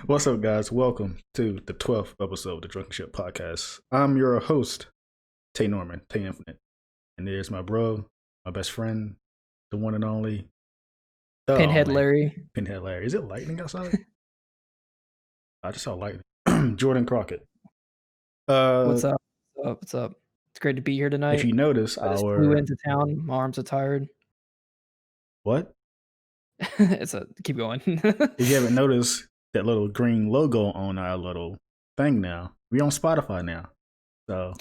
What's up, guys? Welcome to the 12th episode of the Drunken Ship Podcast. I'm your host, Tay Norman, Tay Infinite. And there's my bro, my best friend, the one and only, Pinhead Larry. Pinhead Larry. Is it lightning outside? I just saw lightning. Jordan Crockett. What's up? What's up? It's great to be here tonight. If you notice, I just flew into town. My arms are tired. What? Keep going. If you haven't noticed that little green logo on our little thing now, we're on Spotify now. So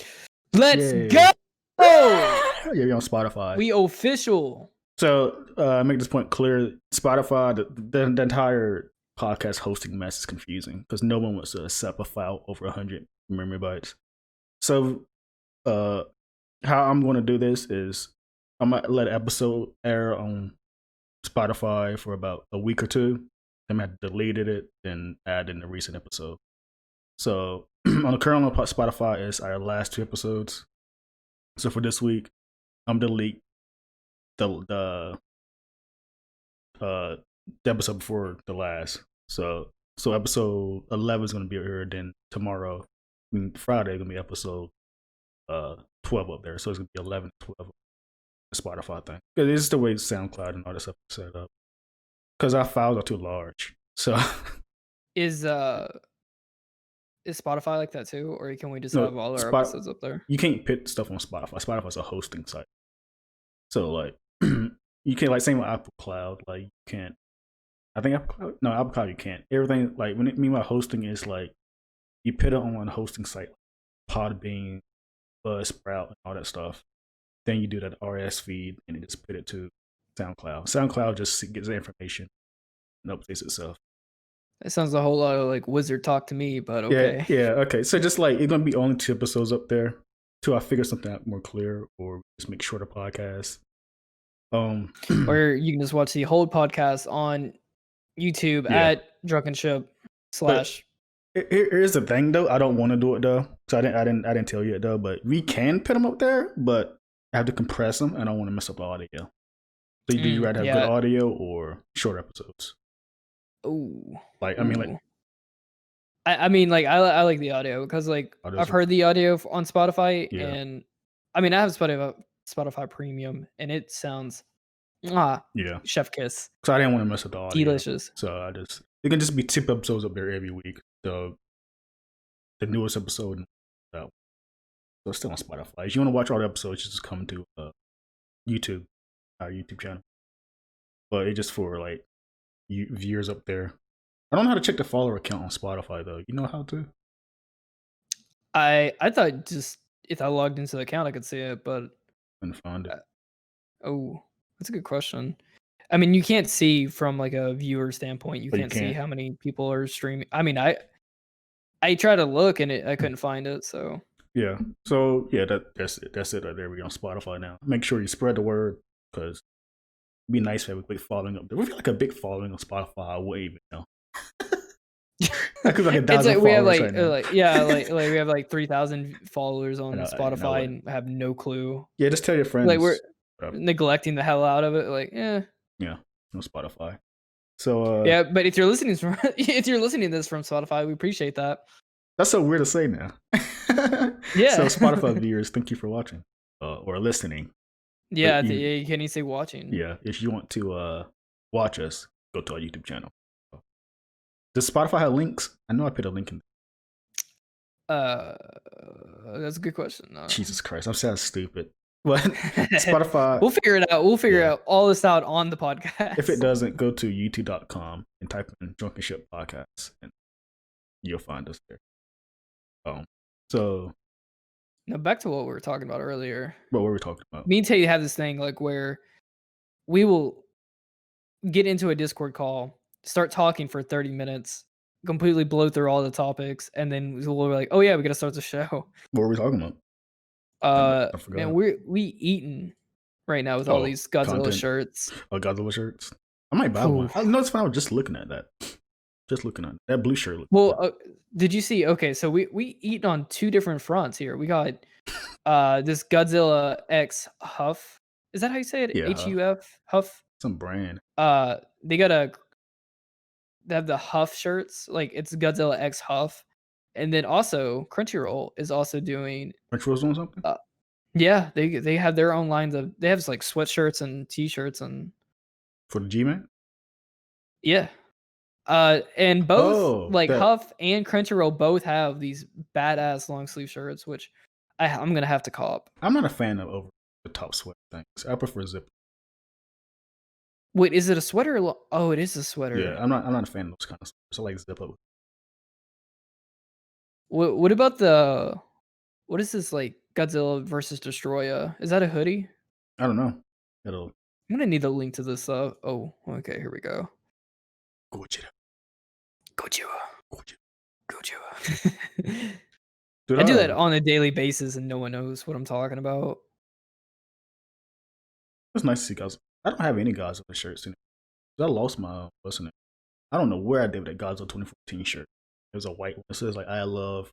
let's go! Yeah, we're on Spotify. We official. So make this point clear. Spotify, the entire podcast hosting mess is confusing because no one wants to accept a file over 100 memory bytes. So how I'm going to do this is I'm going to let an episode air on Spotify for about a week or two. Then I have deleted it and add in the recent episode. So on the current Spotify is our last two episodes. So for this week, I'm delete the episode before the last. So episode 11 is going to be aired. Then tomorrow, Friday, is going to be episode 12 up there. So it's going to be 11 and 12. The Spotify thing. Because it's the way SoundCloud and all that stuff is set up. Because our files are too large. So is Spotify like that too, or can we just have all our episodes up there? You can't put stuff on Spotify. Spotify's a hosting site. So like you can't, like, same with Apple Cloud. Like you can't. I think Apple Cloud you can't. Everything, like when it mean by hosting is like you put it on one hosting site, Podbean, Buzzsprout, and all that stuff. Then you do that RSS feed and you just put it to SoundCloud. SoundCloud just gets the information and updates itself. That sounds a whole lot of like wizard talk to me, but okay. Yeah, okay. So just like it's gonna be only 2 episodes up there till I figure something out more clear, or just make shorter podcasts. Or you can just watch the whole podcast on YouTube at Drunken Ship / Here's the thing though, I don't want to do it though. So I didn't tell you it though, but we can put them up there, but I have to compress them and I don't want to mess up the audio. So do you rather have good audio or short episodes? Ooh. Like, I mean, like, I like the audio because like I've heard the audio on Spotify, and I mean I have Spotify Premium, and it sounds chef kiss. So I didn't want to mess up the audio. Delicious. So it can just be 2 episodes up there every week. So the newest episode, so it's still on Spotify. If you want to watch all the episodes, just come to YouTube, our YouTube channel. But it's just for like viewers up there. I don't know how to check the follower count on Spotify though. You know how to? I thought just if I logged into the account I could see it, but couldn't find it. That's a good question. I mean, you can't see from like a viewer standpoint. You can't see how many people are streaming. I mean, I tried to look and I couldn't find it. So yeah. So yeah, that's it. That's it right there. We're on Spotify now. Make sure you spread the word because it'd be nice to have a big following up there. We feel like a big following on Spotify. I wouldn't even know. Like 1,000 we have we have like 3,000 followers on Spotify and have no clue. Yeah, just tell your friends. Like we're neglecting the hell out of it. Like yeah, no Spotify. So yeah, but if you're listening to this from Spotify, we appreciate that. That's so weird to say now. Yeah. So Spotify viewers, thank you for watching or listening. Yeah, you can't even say watching. Yeah, if you want to watch us, go to our YouTube channel. Does Spotify have links? I know I put a link in. That's a good question. Jesus Christ, I'm sounding stupid. But Spotify, we'll figure it out. We'll figure out all this out on the podcast. If it doesn't, go to youtube.com and type in Drunken Ship Podcast, and you'll find us there. So now back to what we were talking about earlier. What were we talking about? Me and Tay have this thing like where we will get into a Discord call, start talking for 30 minutes, completely blow through all the topics, and then we're like, oh yeah, we gotta start the show. What were we talking about? I forgot. Man, we eating right now with all these Godzilla shirts. Oh, Godzilla shirts. I might buy one. I know it's fine. I was just looking at that. Just looking at that blue shirt. Well, did you see? Okay, so we eat on 2 different fronts here. We got this Godzilla X Huff. Is that how you say it? Yeah, HUF Huff. Some brand. They got they have the Huff shirts, like it's Godzilla X Huff, and then also Crunchyroll is also doing. Crunchyroll's doing something Yeah, they have their own lines of. They have like sweatshirts and t-shirts and for the G-Man. yeah. And both like that Huff and Crunchyroll both have these badass long sleeve shirts, which I'm gonna have to cop. I'm not a fan of over the top sweat things. I prefer zip. Wait, is it a sweater? Oh, it is a sweater. Yeah, I'm not a fan of those kind of sweaters. I like zip up. What about the? What is this like Godzilla versus Destroya? Is that a hoodie? I don't know. It'll I'm gonna need the link to this. Oh, okay, here we go. Gojira. Gojira. Gojira. Gojira. Dude, I do that on a daily basis, and no one knows what I'm talking about. It's nice to see guys. I don't have any Godzilla shirts in it. I lost my what's in it. I don't know where I did that Godzilla 2014 shirt. It was a white one. It says like I love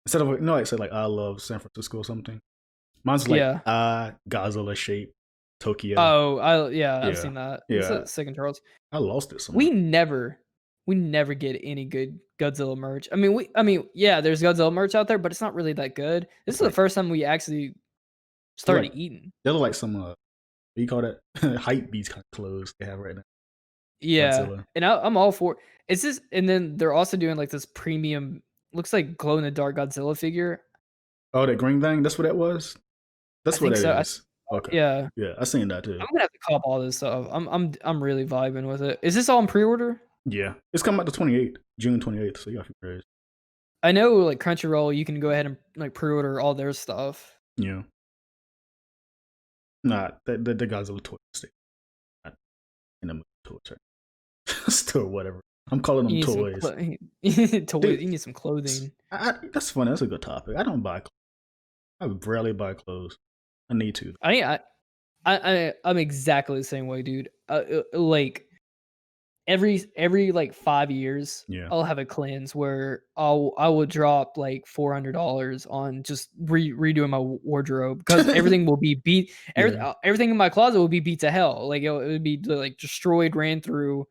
instead of like say like I love San Francisco or something. Mine's like Godzilla shape Tokyo. Oh, I've seen that. Yeah, It's a second Charles. I lost it somewhere. We never get any good Godzilla merch. I mean, yeah, there's Godzilla merch out there, but it's not really that good. This is the first time we actually started eating. They look like some what do you call that? Hype beast kind of clothes they have right now. Yeah, Godzilla. and I'm all for. It's just, and then they're also doing like this premium, looks like glow in the dark Godzilla figure. Oh, that green thing. That's what that was. That's what that is. Okay. Yeah, I seen that too. I'm gonna have to cop all this stuff. I'm really vibing with it. Is this all in pre-order? Yeah, it's coming out the 28th, June 28th. So you got a few days. I know, like Crunchyroll, you can go ahead and like pre-order all their stuff. Yeah. Nah, the Godzilla toy state. Not in the toy store, whatever. I'm calling them toys. Toys. Dude, you need some clothing. That's funny. That's a good topic. I don't buy clothes. I rarely buy clothes. I need to. I'm exactly the same way, dude. Like every like 5 years, I'll have a cleanse where I will drop like $400 on just redoing my wardrobe because everything will be beat. Everything in my closet will be beat to hell. Like it would be like destroyed, ran through,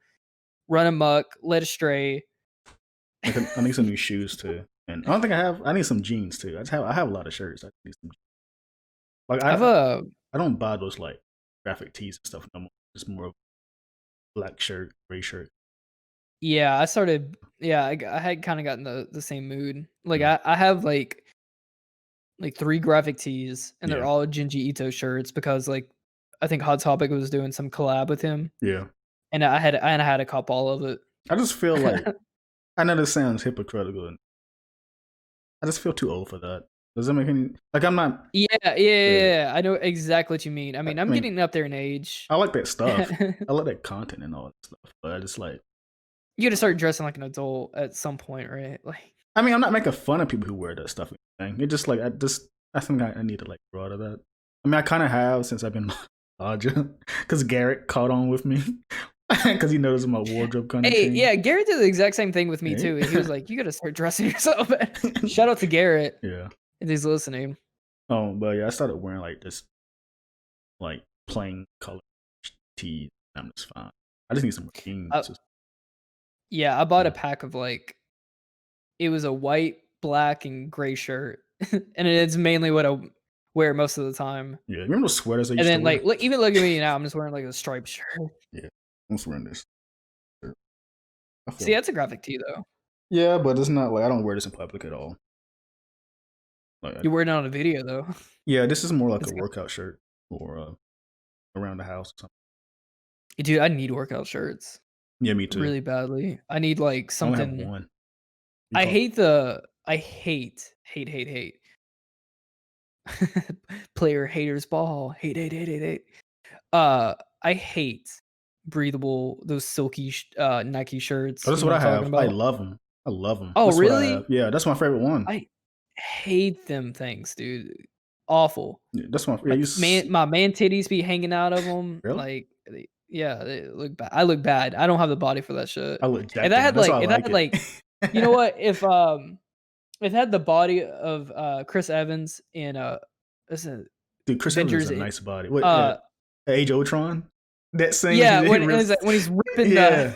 run amok, led astray. I need some new shoes too, and I don't think I have. I need some jeans too. I have a lot of shirts. I need some. Like I don't buy those like graphic tees and stuff no more. It's more of black shirt, gray shirt. Yeah, I started. Yeah, I had kind of gotten the same mood. Like I have like 3 graphic tees, and they're all Junji Ito shirts because like I think Hot Topic was doing some collab with him. Yeah, and I had to cop all of it. I just feel like I know this sounds hypocritical, and I just feel too old for that. Does that make any like I'm not? Yeah. I know exactly what you mean. I mean, I'm getting up there in age. I like that stuff. I like that content and all that stuff, but I just like you got to start dressing like an adult at some point, right? Like, I mean, I'm not making fun of people who wear that stuff. It just like I think I need to like grow out of that. I mean, I kind of have since I've been larger because Garrett caught on with me because he knows my wardrobe kind of thing. Yeah, Garrett did the exact same thing with me too. He was like, "You got to start dressing yourself." Shout out to Garrett. Yeah, if he's listening. Oh, but yeah, I started wearing like this, like plain color tees. I'm just fine. I just need some jeans. Yeah, I bought a pack of like, it was a white, black, and gray shirt, and it's mainly what I wear most of the time. Yeah, remember those sweaters? And then like, even look at me now. I'm just wearing like a striped shirt. Yeah, I'm just wearing this. See, that's a graphic tee though. Yeah, but it's not like I don't wear this in public at all. Like, you're wearing it on a video though. Yeah, this is more like a workout shirt or around the house or something. Dude, I need workout shirts. Yeah, me too. Really badly. I need like something. I only have one. I hate player haters ball. Hate. I hate breathable, those silky Nike shirts. Oh, that's what I have. I love them. Oh, that's really? Yeah, that's my favorite one. I hate them things, dude. Awful. Yeah, that's my my man titties be hanging out of them. Really? Like, yeah, they look bad. I look bad. I don't have the body for that shit. I look jacked. If that had like, you know what? If it had the body of Chris Evans in dude, Chris Evans has a nice body. What? Age of Ultron? That same. Yeah, he when rips- when he's ripping yeah,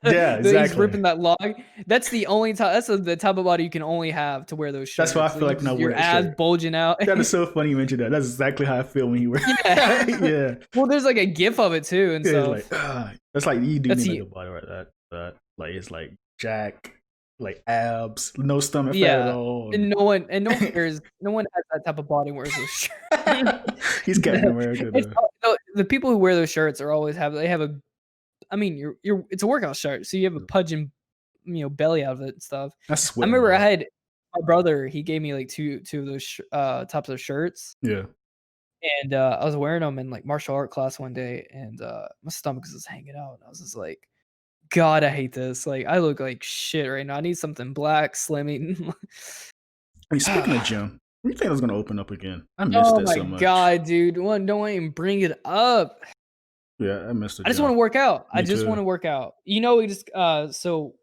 yeah, he's exactly. ripping that log. That's the only time. That's the type of body you can only have to wear those shirts. That's why I feel like when I wear your that abs shirt. bulging out. That is so funny you mentioned that. That's exactly how I feel when he wears. Yeah. Yeah. Well, there's like a gif of it too, and Yeah, so it's like that's like you do that's need like the a body like that. But like it's like jack, like abs, no stomach fat at yeah. all. And no one has that type of body and wears those shirts. He's Captain America It's though. the people who wear those shirts are always they have a. I mean, you're it's a workout shirt, so you have a pudging, belly out of it and stuff. I I sweat. remember I had my brother. He gave me like two of those types of shirts, Yeah. and I was wearing them in like martial art class one day, and my stomach was just hanging out. And I was just like, God, I hate this. Like, I look like shit right now. I need something black, slimming. I mean, speaking of gym, when do you think it's gonna open up again? I missed it so much. God, dude. Don't even bring it up. Yeah, I missed it. I just want to work out. Me I just too. want to work out. We just so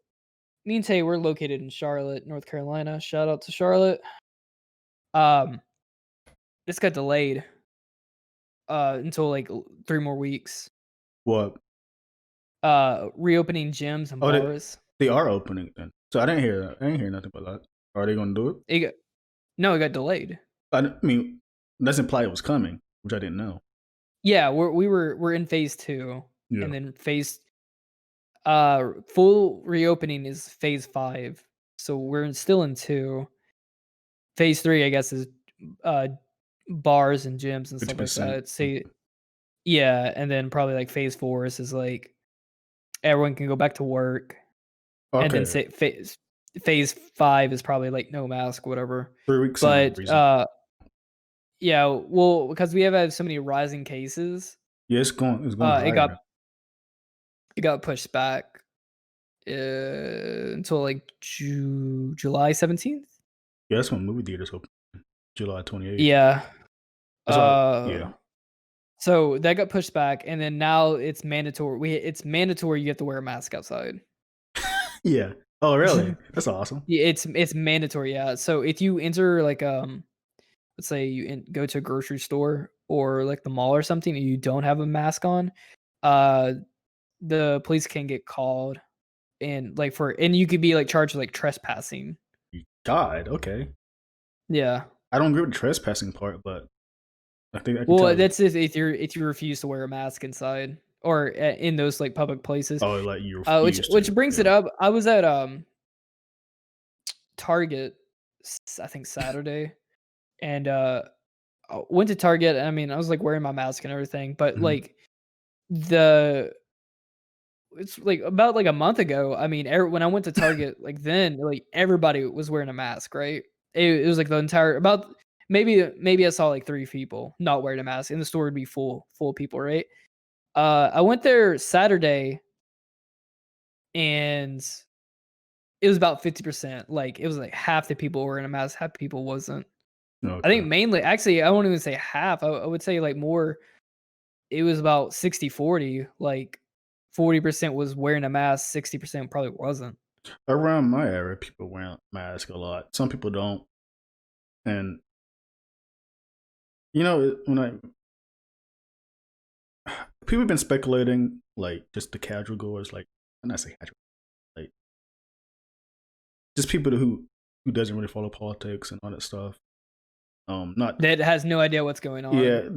me and Tay, we're located in Charlotte, North Carolina. Shout out to Charlotte. This got delayed until like 3 more weeks. What? Reopening gyms and Oh, bars. they are opening then. So I didn't hear that. I didn't hear nothing about that. Are they gonna do it? It got delayed. I mean, that's implied it was coming, which I didn't know. Yeah, we're in phase 2, Yeah. and then full reopening is phase 5. So we're still in 2. Phase 3, I guess, is bars and gyms and stuff like 50%. that. Say, yeah, and then probably like phase 4 is like everyone can go back to work, and then say phase 5 is probably like no mask, whatever. 3 weeks. But yeah, well, because we have had so many rising cases. Yeah, it's going. It got pushed back until like July 17th. Yeah, that's when movie theaters open. July 28th. Yeah. Yeah. So that got pushed back, and then now it's mandatory. It's mandatory you have to wear a mask outside. Yeah. Oh, really? That's awesome. Yeah, it's mandatory. Yeah. So if you enter like let's say you go to a grocery store or like the mall or something, and you don't have a mask on, the police can get called, and you could be like charged with like trespassing. God. Okay. Yeah. I don't agree with the trespassing part, but I think I can Well, tell that's if you refuse to wear a mask inside or in those like public places. Oh, like you refuse which brings it up. I was at Target, I think Saturday, and I went to Target. I mean, I was like wearing my mask and everything, but like it's like about like a month ago. I mean, when I went to Target, like then like everybody was wearing a mask, right? It was like the entire about maybe I saw like 3 people not wearing a mask, and the store would be full of people, right? I went there Saturday, and it was about 50%. Like it was like half the people were in a mask, half people wasn't. Okay. I think mainly, actually, I won't even say half. I would say like more. It was about 60-40. Like 40% was wearing a mask, 60% probably wasn't. Around my area, people wear masks a lot. Some people don't, and when people have been speculating, like just the casual goers, like I'm not saying casual, like just people who doesn't really follow politics and all that stuff. Not that has no idea what's going on. Yeah,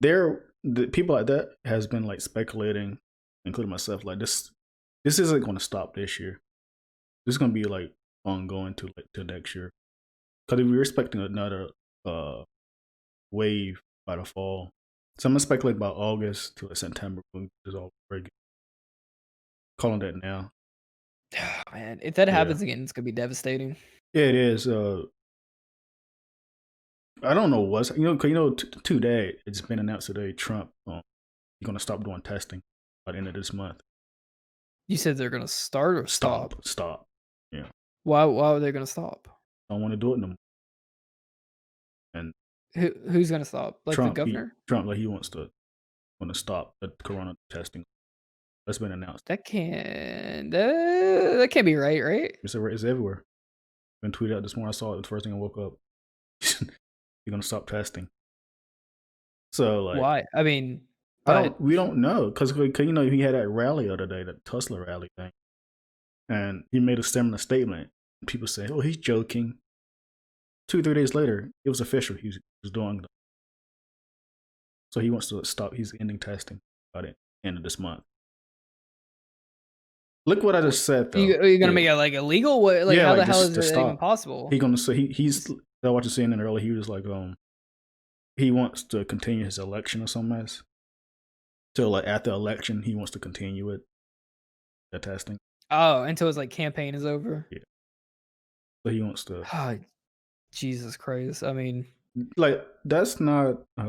the people like that has been like speculating, including myself, like this isn't going to stop this year. This is going to be like ongoing to next year, because we're expecting another wave by the fall. So I'm gonna speculate about August to September when it's all regular. Calling that now. Man, if that happens again, it's gonna be devastating. Yeah, it is. I don't know what's today it's been announced today. Trump he's gonna stop doing testing by the end of this month. You said they're gonna start or stop? Stop. Yeah. Why are they gonna stop? I don't want to do it no more. And who's gonna stop? Like Trump, the governor? Trump, like he want to stop the corona testing. That's been announced. That can't be right? It's everywhere. Been tweeted out this morning. I saw it the first thing I woke up. You're gonna stop testing. So like, why? I mean, But We don't know because he had that rally the other day, that Tesla rally thing, and he made a similar statement. People say, "Oh, he's joking." 2-3 days later, it was official. He was doing them. So he wants to stop. He's ending testing by the end of this month. Look what I just said, though. You're gonna make it like illegal? What? Like, how the hell is it even possible? He gonna say he's. I watched CNN earlier. He was like, he wants to continue his election or something else. So like after election, he wants to continue it, the testing. Oh, until his like campaign is over. Yeah. So he wants to. Oh, Jesus Christ! I mean, like that's not. I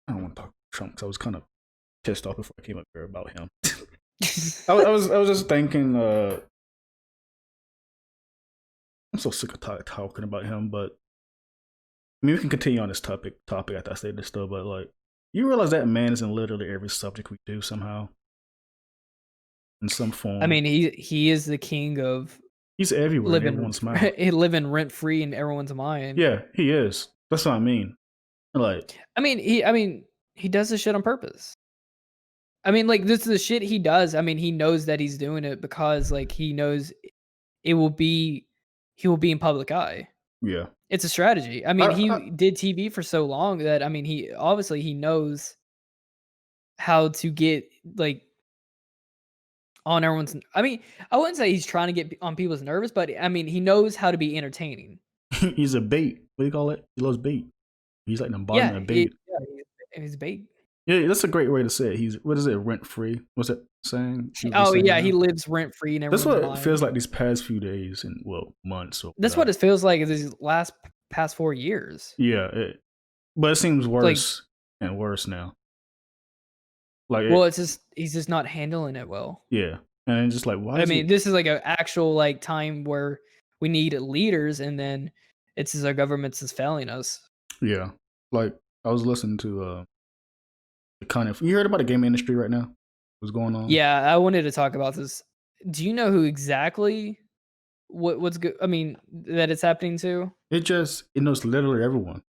don't want to talk Trump because I was kind of pissed off before I came up here about him. I was just thinking. I'm so sick of talking about him, but I mean we can continue on this topic after I say this stuff. But like, you realize that man is in literally every subject we do somehow, in some form. I mean, he is the king of. He's everywhere in everyone's mind. Living rent free in everyone's mind. Yeah, he is. That's what I mean. Like, I mean, he does this shit on purpose. I mean, like, this is the shit he does. I mean, he knows that he's doing it because, like, he knows he will be in public eye. Yeah. It's a strategy. I mean, he did TV for so long that, I mean, he knows how to get, like, on everyone's. I mean, I wouldn't say he's trying to get on people's nerves, but, I mean, he knows how to be entertaining. He's a bait. What do you call it? He loves bait. He's like the embodiment of bait. He's bait. Yeah, that's a great way to say it. He's what is it? Rent free? What's that saying? He lives rent free, and that's what it feels like these past few days and months. That's what it feels like these past 4 years. Yeah, but it seems worse and worse now. Like, it's just he's just not handling it well. Yeah, and just like why? I mean, this is like an actual like time where we need leaders, and then it's as our government's is failing us. Yeah, like I was listening to you heard about the game industry right now? What's going on? Yeah, I wanted to talk about this. Do you know who exactly what's good? I mean, that it's happening to? It knows literally everyone.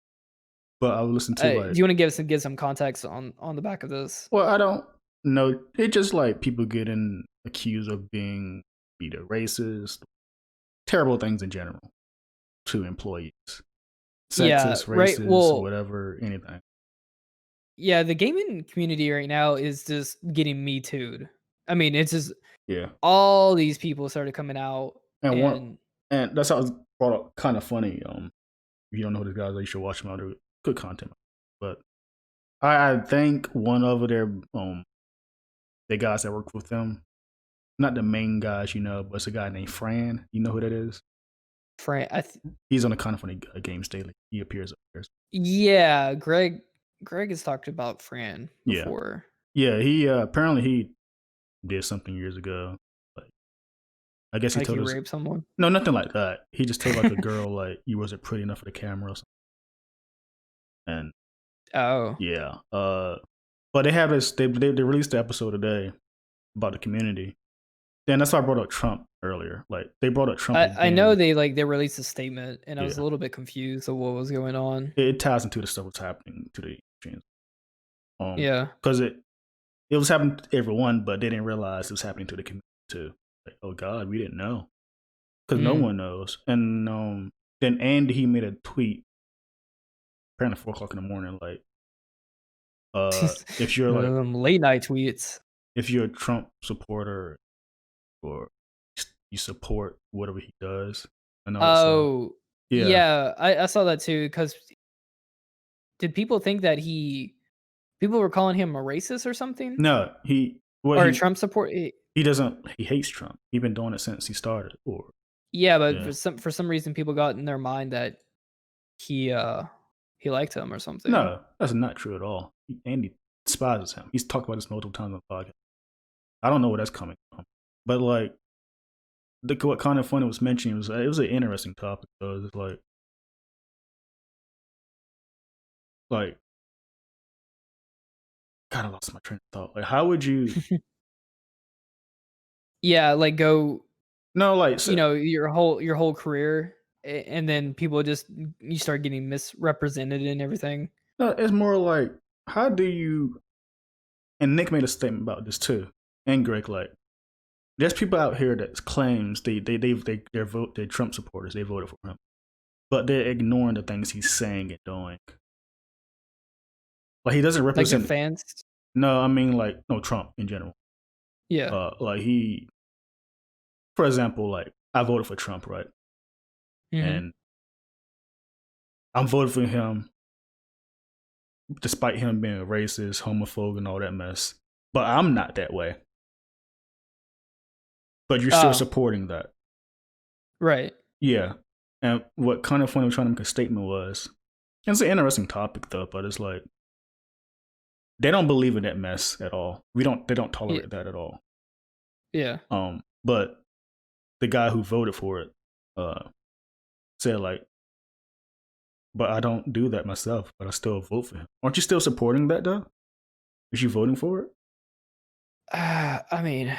But I would listen to do you want to give some context on the back of this? Well, I don't know. It's just like people getting accused of being either racist, terrible things in general to employees, sexist, racist, whatever, anything. Yeah, the gaming community right now is just getting Me Too'd. I mean, it's just all these people started coming out, and that's how it's brought up. Kind of funny. If you don't know who these guys are, you should watch them out. They're good content. But I think one of their the guys that work with them, not the main guys, but it's a guy named Fran. You know who that is? Fran. He's on the Kind of Funny Games Daily. He appears up there. Yeah, Greg has talked about Fran before. Yeah, he apparently he did something years ago. Like, I guess he told us raped someone. No, nothing like that. He just told like a girl like you wasn't pretty enough for the camera or something. And yeah, but they have this. They released the episode today about the community. And that's why I brought up Trump earlier. Like they brought up Trump. I know they released a statement, and I was a little bit confused of what was going on. It ties into the stuff that's happening to the trans. Because it was happening to everyone, but they didn't realize it was happening to the community too. Like, oh God, we didn't know because no one knows. And then Andy he made a tweet, apparently 4:00 in the morning, like, if you're like late night tweets, if you're a Trump supporter or you support whatever he does. I saw that too. Because did people think that people were calling him a racist or something? No, a Trump support. He doesn't. He hates Trump. He's been doing it since he started. For some reason, people got in their mind that he liked him or something. No, that's not true at all. Andy despises him. He's talked about this multiple times on the podcast. I don't know where that's coming from, but like, what Kind of Funny was mentioning was it was an interesting topic though. It's like, God, I lost my train of thought. Like, how would you? Go. No, like your whole career, and then people you start getting misrepresented and everything. No, it's more like how do you and Nick made a statement about this too, and Greg, like, there's people out here that claims they're Trump supporters, they voted for him, but they're ignoring the things he's saying and doing. Like, he doesn't Like represent the fans. No, I mean, like, no, Trump in general. Yeah. Like, for example, like, I voted for Trump, right? And I'm voting for him despite him being a racist, homophobe, and all that mess. But I'm not that way. But you're still supporting that. Right. Yeah. And what kind of funny was trying to make a statement was, it's an interesting topic though, but it's like, they don't believe in that mess at all. They don't tolerate that at all. Yeah. But the guy who voted for it said, like, but I don't do that myself, but I still vote for him. Aren't you still supporting that though? Is you voting for it? I mean,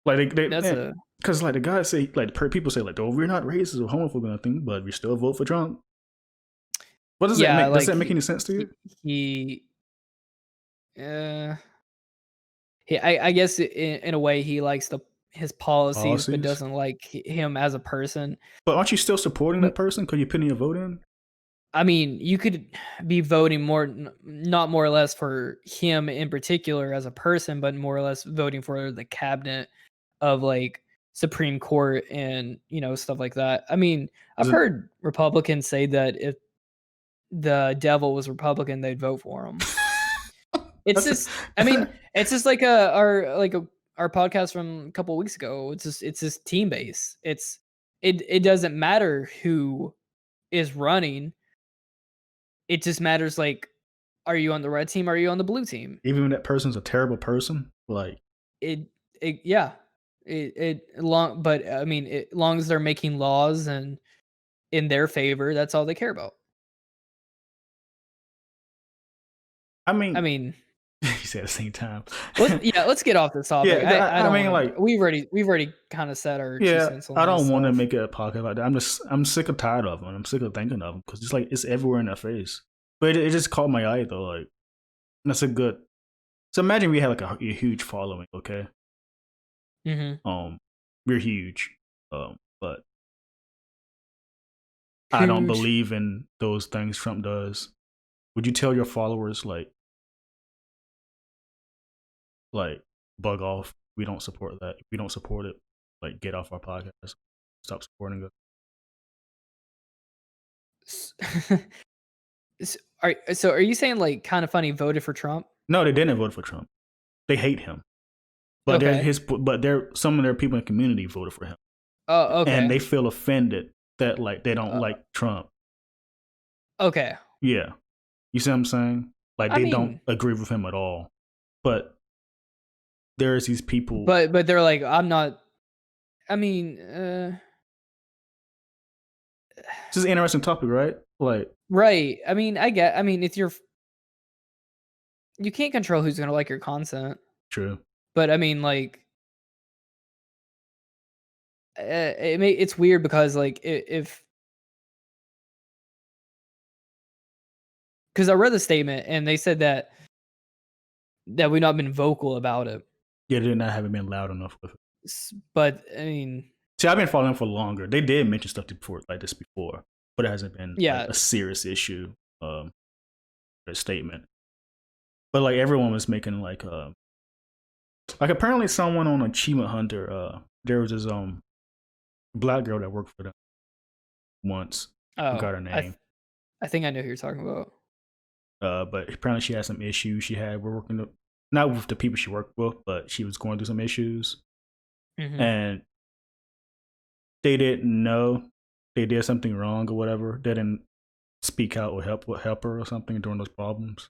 like because like the guys say, like, people say, like, oh, we're not racist or homophobic or nothing, but we still vote for Trump. What does that make? Does that make any sense to you? I guess in a way he likes his policies, but doesn't like him as a person. But aren't you still supporting that person because you're putting your vote in? I mean, you could be voting not more or less for him in particular as a person, but more or less voting for the cabinet of, like, Supreme Court and, stuff like that. I mean, I've heard Republicans say that if the devil was Republican, they'd vote for him. It's just, I mean, it's just like our podcast from a couple of weeks ago. It's just team base. It doesn't matter who is running. It just matters, like, are you on the red team? Or are you on the blue team? Even when that person's a terrible person, like, but I mean, as long as they're making laws and in their favor, that's all they care about. I mean, you said at the same time. Let's get off this topic. Yeah, I mean, like, we've already kind of said our 2 cents on I don't want to stuff. make a podcast like that. I'm sick and tired of them. I'm sick of thinking of them because it's like it's everywhere in their face. But it just caught my eye though. Like, that's a good. So imagine we had like a huge following, okay? We're huge, but I don't believe in those things Trump does. Would you tell your followers, like bug off? We don't support that. If we don't support it, like, get off our podcast. Stop supporting us. Are you saying, like, Kind of Funny voted for Trump? No, they didn't vote for Trump. They hate him. But some of their people in the community voted for him. Oh, okay. And they feel offended that, like, they don't like Trump. Okay. Yeah. You see what I'm saying? Like, they don't agree with him at all. But there's these people. But they're like, I'm not. I mean, this is an interesting topic, right? Like, right. I mean, it's you can't control who's gonna like your content. True. But I mean, like, it's weird because, like, because I read the statement and they said that we've not been vocal about it. Yeah, they haven't been loud enough with it. But I mean, see, I've been following for longer. They did mention stuff like this before, but it hasn't been like a serious issue. A statement, but like everyone was making like apparently someone on Achievement Hunter, there was this black girl that worked for them once. I forgot her name. I think I know who you're talking about. But apparently she had some issues. We're working not with the people she worked with, but she was going through some issues, and they didn't know they did something wrong or whatever. They didn't speak out or help her or something during those problems.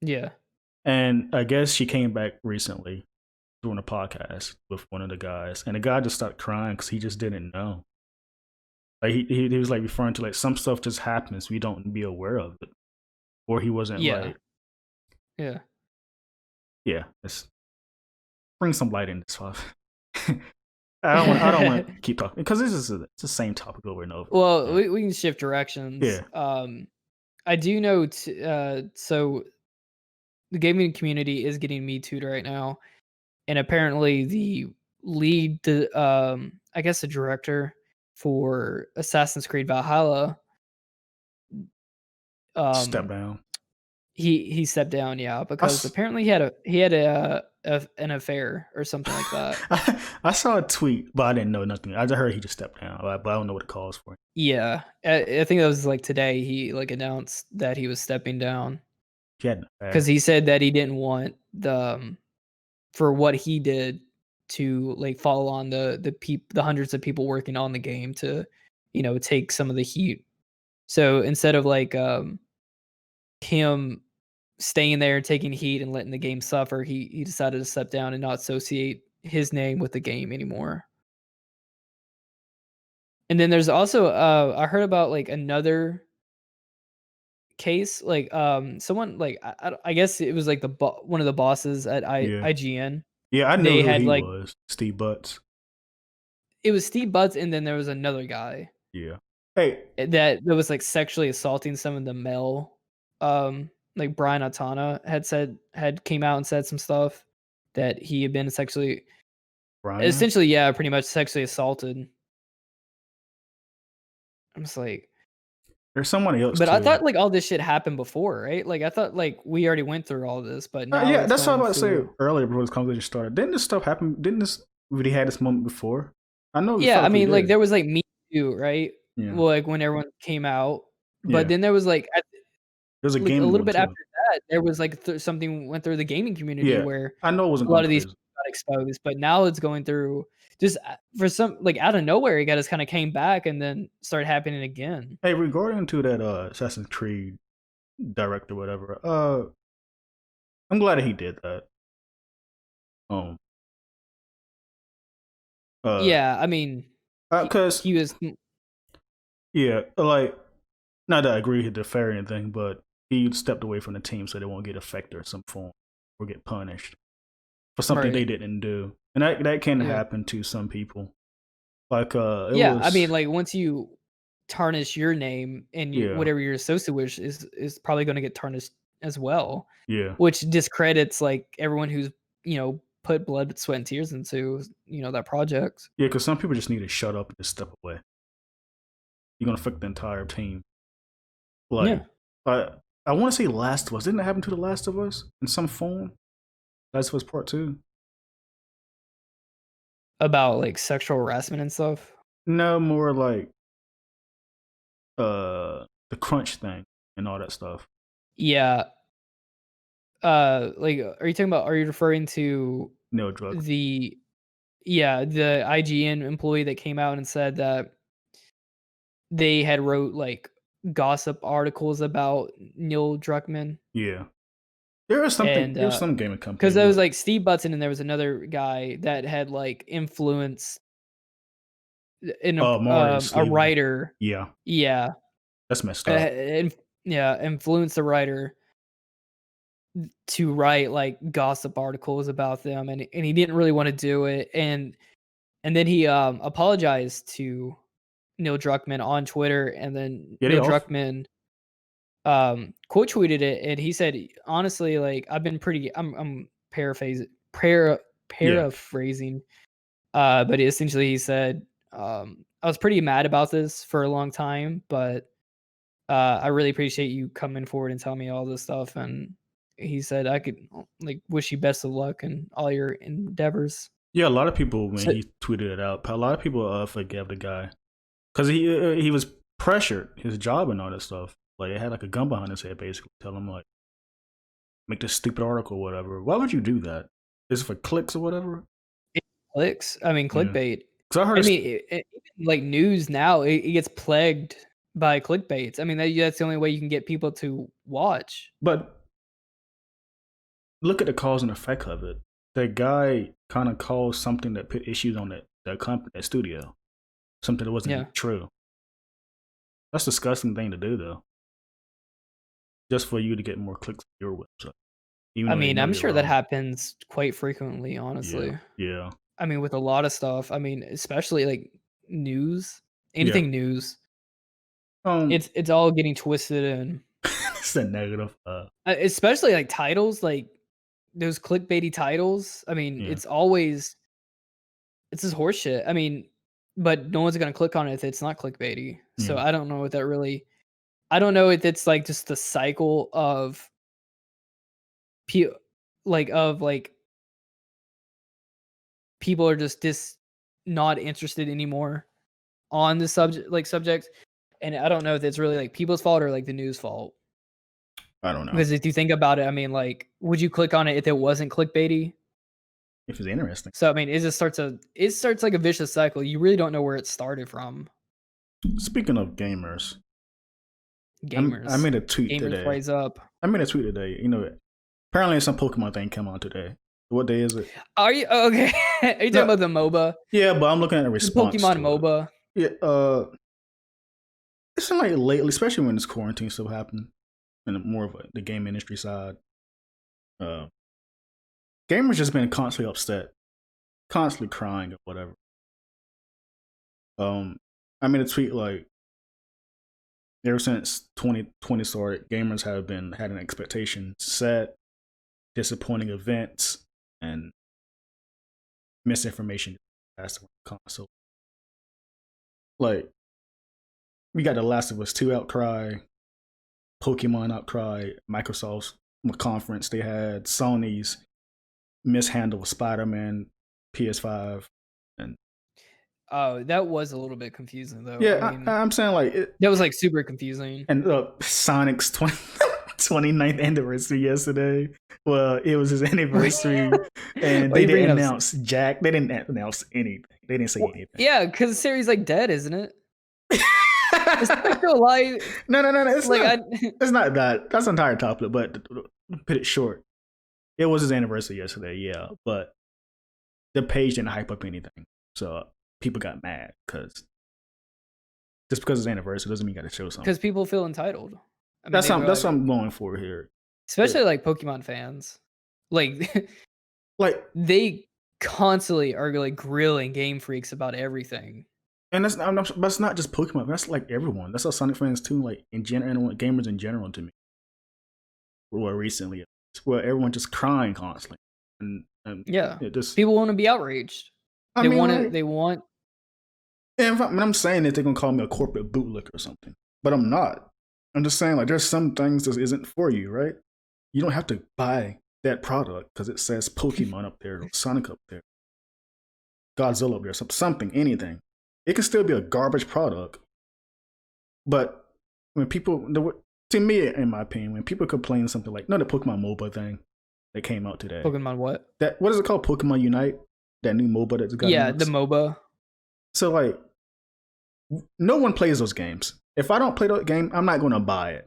Yeah. And I guess she came back recently doing a podcast with one of the guys, and the guy just started crying because he just didn't know. Like, he was like referring to, like, some stuff just happens, we don't be aware of it, or he wasn't like. Yeah. Let's bring some light in this stuff. I don't want to keep talking because it's the same topic over and over. Well, we can shift directions. Yeah. I do know. So the gaming community is getting Me Too'd right now, and apparently the lead, I guess the director for Assassin's Creed Valhalla, Step um, down. he stepped down, yeah, I, because s- apparently he had an affair or something like that. I saw a tweet, but I didn't know nothing. I just heard he just stepped down, but I don't know what it calls for. Yeah, I think that was like today. He like announced that he was stepping down He had an because affair. he said that he didn't want for what he did to like fall on the hundreds of people working on the game to, take some of the heat. So instead of like him staying there taking heat and letting the game suffer, he decided to step down and not associate his name with the game anymore. And then there's also I heard about like another case, like someone like I guess it was like one of the bosses at Yeah, IGN. yeah, I knew They who had he like was. Steve Butts. it was Steve Butts, and then there was another guy Yeah. Hey, that was like sexually assaulting some of the male, like Brian Atana had came out and said some stuff that he had been sexually, Brian. essentially, yeah, pretty much sexually assaulted. I'm just like, There's somebody else but I too. thought like all this shit happened before, right? Like I thought like we already went through all this, but now Yeah, it's that's what I going was about to say through. earlier before this conversation started. Didn't this stuff happen? Didn't this really had this moment before? I know it Yeah, felt I like we mean, like did. there was like Me Too, right? Yeah, Well, like when everyone came out, but yeah. then there was like There's a like a gaming little one bit too. after that, there was like something went through the gaming community Yeah, where I know it wasn't a lot going of these crazy. people got exposed, but now it's going through just for some like out of nowhere. It got just kind of came back and then started happening again. Hey, regarding to that Assassin's Creed director, whatever. I'm glad that he did that. Um, uh, Yeah, I mean, cause he was yeah, like not that I agree with the fair anything, but he stepped away from the team so they won't get affected in some form or get punished for something they right. didn't do, and that can Yeah, happen to some people. Like it yeah. I was mean, like once you tarnish your name and yeah, whatever you're associated with is probably going to get tarnished as well, yeah, which discredits like everyone who's put blood, sweat, and tears into that project. yeah. Because some people just need to shut up and just step away. You're gonna affect the entire team. Yeah, Like, I I want to say Last of Us. Didn't that happen to the Last of Us in some form? Last of Us Part Two. about like sexual harassment and stuff. No, more like the crunch thing and all that stuff. Yeah. Like, are you referring to No drug. the the IGN employee that came out and said that they had wrote like gossip articles about Neil Druckmann Yeah, there was something. and There was some gaming company because there was where like Steve Button and there was another guy that had like influenced in Marius a Sleevan. writer. Yeah, Yeah. that's messed Uh, up. influenced a writer to write like gossip articles about them, and he didn't really want to do it, and then he apologized to Neil Druckmann on Twitter, and then Yeah, they Neil off. Druckmann quote tweeted it, and he said, honestly, like I've been pretty I'm paraphrasing Yeah, paraphrasing, but essentially he said, I was pretty mad about this for a long time, but I really appreciate you coming forward and telling me all this stuff. And he said I could like wish you best of luck in all your endeavors. yeah. A lot of people when So he tweeted it out, a lot of people forgave the guy because he was pressured his job and all that stuff. Like it had like a gun behind his head, basically, tell him like make this stupid article, or whatever. Why would you do that? Is it for clicks or whatever? it clicks. I mean, Yeah, clickbait. because I heard I it's, mean, even like news now, it gets plagued by clickbaits. I mean, that's the only way you can get people to watch. but look at the cause and effect of it. That guy kind of caused something that put issues on that company, that studio, something that Yeah. wasn't true. That's a disgusting thing to do, though, just for you to get more clicks on your website, even I though they mean, know I'm you're sure that wrong. happens quite frequently, Yeah, honestly. yeah, I mean, with a lot of stuff. I mean, especially like news, yeah. anything news. Um, It's all getting twisted and it's a negative. Especially like titles, like those clickbaity titles. I mean, Yeah, it's just horseshit. I mean, but no one's gonna click on it if it's not clickbaity. So yeah. I don't know what that really. I don't know if it's like just the cycle of pe- like people are just not interested anymore on the subject, and I don't know if it's really like people's fault or like the news fault. I don't know Because if you think about it, I mean, like, would you click on it if it wasn't clickbaity? if it's interesting. So I mean, it starts like a vicious cycle. You really don't know where it started from. Speaking of gamers, I Gamers, made a tweet gamers today. rise up. I made a tweet today. You know, apparently some Pokemon thing came out today. What day is it? Are you okay? Are you talking No, about the MOBA? yeah, but I'm looking at the The response Pokemon to it. MOBA. Yeah, it's been like lately, especially when this quarantine still happened, and more of the game industry side. Uh, gamers just been constantly upset, constantly crying or whatever. I made a tweet like ever since 2020 started, gamers have been had an expectation set, disappointing events, and misinformation as to console. Like we got the Last of Us 2 outcry, Pokemon outcry, Microsoft's conference they had, Sony's mishandle of Spider-Man, PS5, and Oh, that was a little bit confusing though. yeah, I mean, I'm saying like it, that was like super confusing. and Sonic's 29th anniversary yesterday. Well, it was his anniversary, and Why they you bringing didn't up? announce Jack. They didn't announce anything. They didn't say anything. Yeah, because the series like dead, isn't it? Is it still alive? No. It's Like not. It's not that. That's an entire topic. But to put it short, it was his anniversary yesterday. Yeah, but the page didn't hype up anything, so people got mad because just because it's anniversary doesn't mean you got to show something. because people feel entitled. I mean, That's what I'm going for here. especially like Pokemon fans. Like Like, they constantly are like grilling Game Freaks about everything. and that's not just Pokemon. That's like everyone. That's how Sonic fans too. Like in general, gamers in general to me. Well, recently, where everyone just crying constantly, and Yeah, it just. people want to be outraged. I They mean, want to. like, They want. and if I'm saying that they're gonna call me a corporate bootlicker or something, but I'm not. I'm just saying like there's some things that isn't for you, right? You don't have to buy that product because it says Pokemon up there or Sonic up there, Godzilla up there, something, anything. It can still be a garbage product, but when people, to me, in my opinion, when people complain something like, no, the Pokemon MOBA thing that came out today. Pokemon what? What is it called? Pokemon Unite? That new MOBA that's got Yeah, announced? the MOBA. So like, no one plays those games. If I don't play that game, I'm not going to buy it.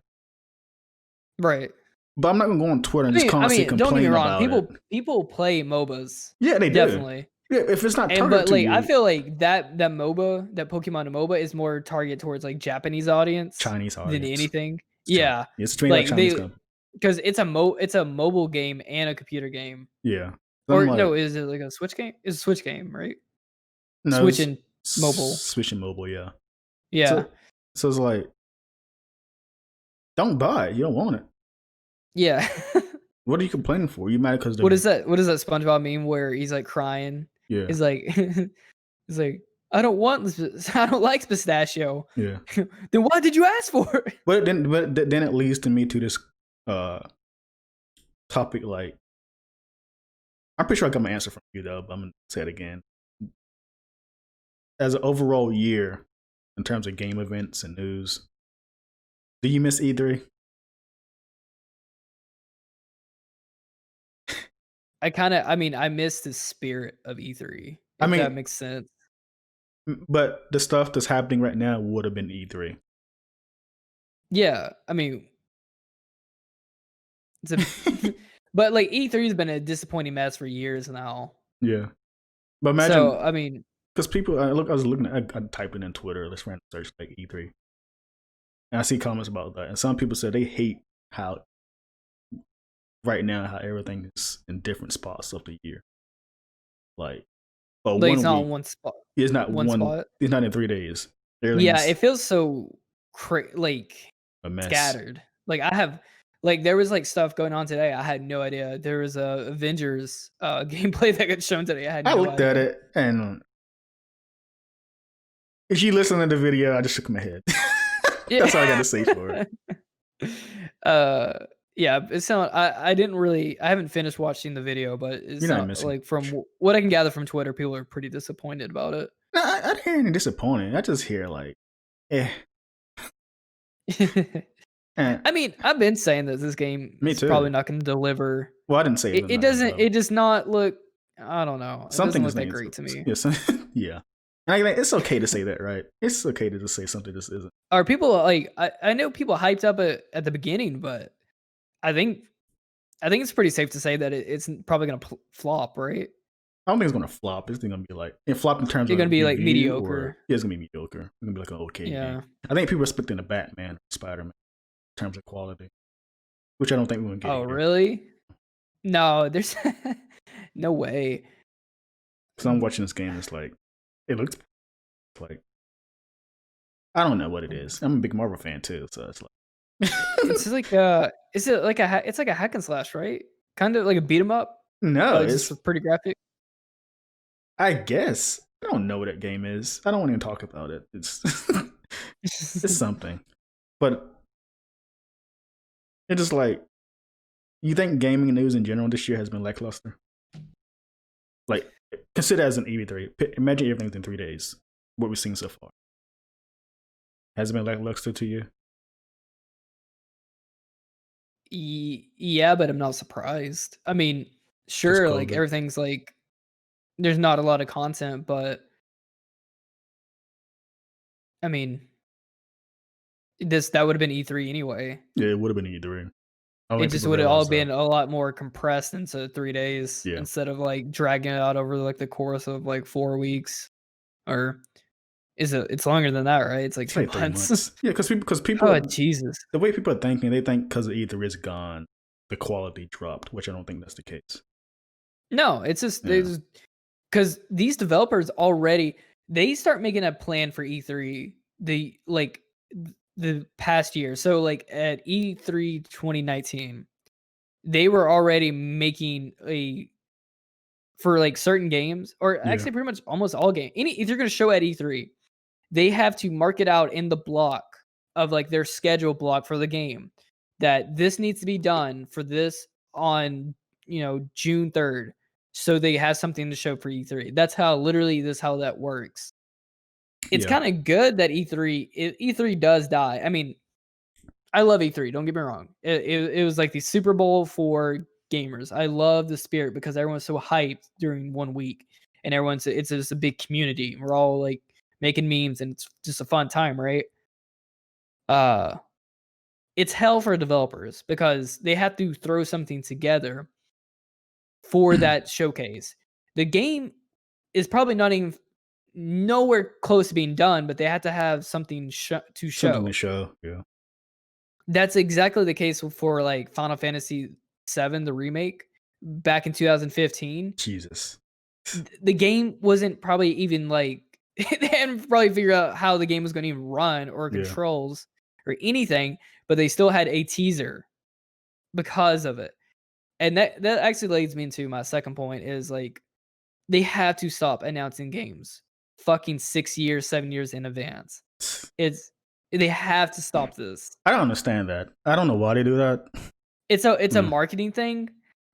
Right. But I'm not going to go on Twitter and just constantly complain don't get me wrong. about it. People play MOBAs. Yeah, they do. Definitely. Yeah, if it's not targeted But like, to you, I feel like that MOBA, that Pokemon MOBA, is more targeted towards like Japanese audience, Chinese than audience. anything. It's Yeah, it's trained like Chinese company. because it's a mobile game and a computer game. Yeah. So Or like, no, is it like a Switch game? It's a Switch game, right? no, Switch and mobile. Switch and mobile, yeah. Yeah. So it's like, don't buy it. You don't want it. Yeah. What are you complaining for? You mad because What is that SpongeBob meme where he's like crying? Yeah. He's like he's like, I don't like pistachio. Yeah. Then why did you ask for it? But then it leads to me to this topic. Like, I'm pretty sure I got my answer from you though, but I'm gonna say it again. As an overall year, in terms of game events and news, do you miss E3? I miss the spirit of E3. If that makes sense. But the stuff that's happening right now would have been E3. Yeah, I mean, but like E3 has been a disappointing mess for years now. Yeah, but imagine. So I mean, because people, I was looking at, I typed it in Twitter, let's random search like E3, and I see comments about that, and some people said they hate how right now how everything is in different spots of the year. Like, but like it's not in one spot. It's not one spot. It's not in 3 days. Yeah, it feels so scattered. Like I have, like there was like stuff going on today. I had no idea. There was a Avengers gameplay that got shown today. I had I no looked at idea. it, and if you listen to the video, I just shook my head. That's all I got to say for it. Yeah, it sound. I didn't really. I haven't finished watching the video, but it's You're not not missing. like from what I can gather from Twitter, people are pretty disappointed about it. No, I didn't hear any disappointing. I just hear like, eh. I mean, I've been saying that this game Me is too. probably not going to deliver. Well, I didn't say It doesn't. It does not look. I don't know. It something doesn't look is that great to me. Yeah. And it's okay to say that, right? It's okay to just say something just isn't. Are people like? I know people hyped up at the beginning, but I think it's pretty safe to say that it's probably going to flop, right? I don't think it's gonna flop. It's gonna be like it flop in terms It's of gonna be like review, mediocre. Yeah, it's gonna be mediocre. It's gonna be like an okay Yeah. game. I think people are expecting the Batman, Spider-Man in terms of quality, which I don't think we're gonna get. Oh, really? No, there's no way. Because I'm watching this game, it's like it looks like I don't know what it is. I'm a big Marvel fan too, so it's like It's like is it like it's like a hack and slash, right? Kind of like a beat 'em up. no, Just it's pretty graphic. I guess I don't know what that game is. I don't want to even talk about it. It's it's something, but it's just like you think gaming news in general this year has been lackluster. Like consider as an EV3. Imagine everything's in 3 days. What we've seen so far has it been lackluster to you? Yeah, but I'm not surprised. I mean, sure, like COVID. everything's like there's not a lot of content, but I mean, that would have been E3 anyway. Yeah, it would have been E3. It just would have all been a lot more compressed into 3 days Yeah. instead of like dragging it out over like the course of like 4 weeks. Or it's longer than that, right? It's like 2 like 3 months. months. Yeah, because people Oh, Jesus. the way people are thinking, they think because E3 is gone, the quality dropped, which I don't think that's the case. No, it's just because these developers already they start making a plan for E3 the past year. So like at E3 2019, they were already making for like certain games, or actually pretty much almost all games. If you're going to show at E3, they have to mark it out in the block of like their schedule block for the game that this needs to be done for this on June 3rd, so they have something to show for E3. That's how how that works. It's kind of good that E3 does die. I mean, I love E3. Don't get me wrong. It was like the Super Bowl for gamers. I love the spirit because everyone's so hyped during 1 week, and it's just a big community. We're all like making memes, and it's just a fun time, right? It's hell for developers because they have to throw something together for that showcase. The game is probably not even nowhere close to being done, but they have to have something to show. Something to show, yeah. That's exactly the case for like Final Fantasy VII, the remake, back in 2015. Jesus. The game wasn't probably even like they hadn't probably figured out how the game was going to even run or controls or anything, but they still had a teaser because of it. And that actually leads me into my second point is like they have to stop announcing games fucking 6 years, 7 years in advance. They have to stop this. I don't understand that. I don't know why they do that. It's a marketing thing,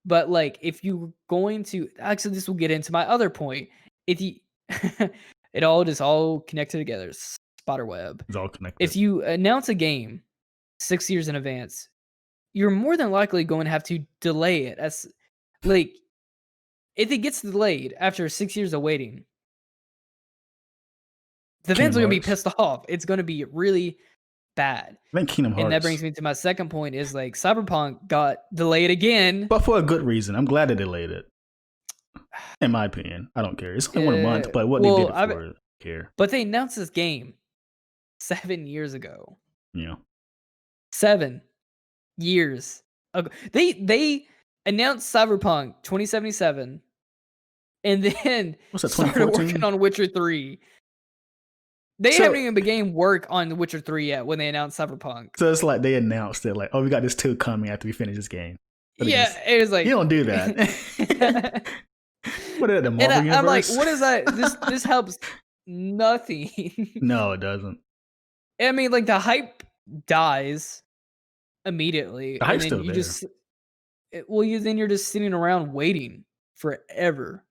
but like if you're going to actually, this will get into my other point. If you it all connected together. Spiderweb. It's all connected. If you announce a game 6 years in advance, you're more than likely going to have to delay it. As like if it gets delayed after 6 years of waiting, the fans are going to be pissed off. It's going to be really bad. I think Kingdom Hearts. And that brings me to my second point is like Cyberpunk got delayed again. But for a good reason. I'm glad they delayed it. In my opinion. I don't care. It's only 1 month, but what they did before, I care. But they announced this game 7 years ago. Yeah. 7 years ago. They announced Cyberpunk 2077 and then started working on Witcher 3 They haven't even begun work on The Witcher 3 yet when they announced Cyberpunk. So it's like they announced it, like, oh, we got this 2 coming after we finish this game. Yeah, it was like you don't do that. What is the Marvel universe? I'm like, what is that? This helps nothing. No, it doesn't. I mean, like the hype dies immediately. The hype's and then still you there. just then you're just sitting around waiting forever.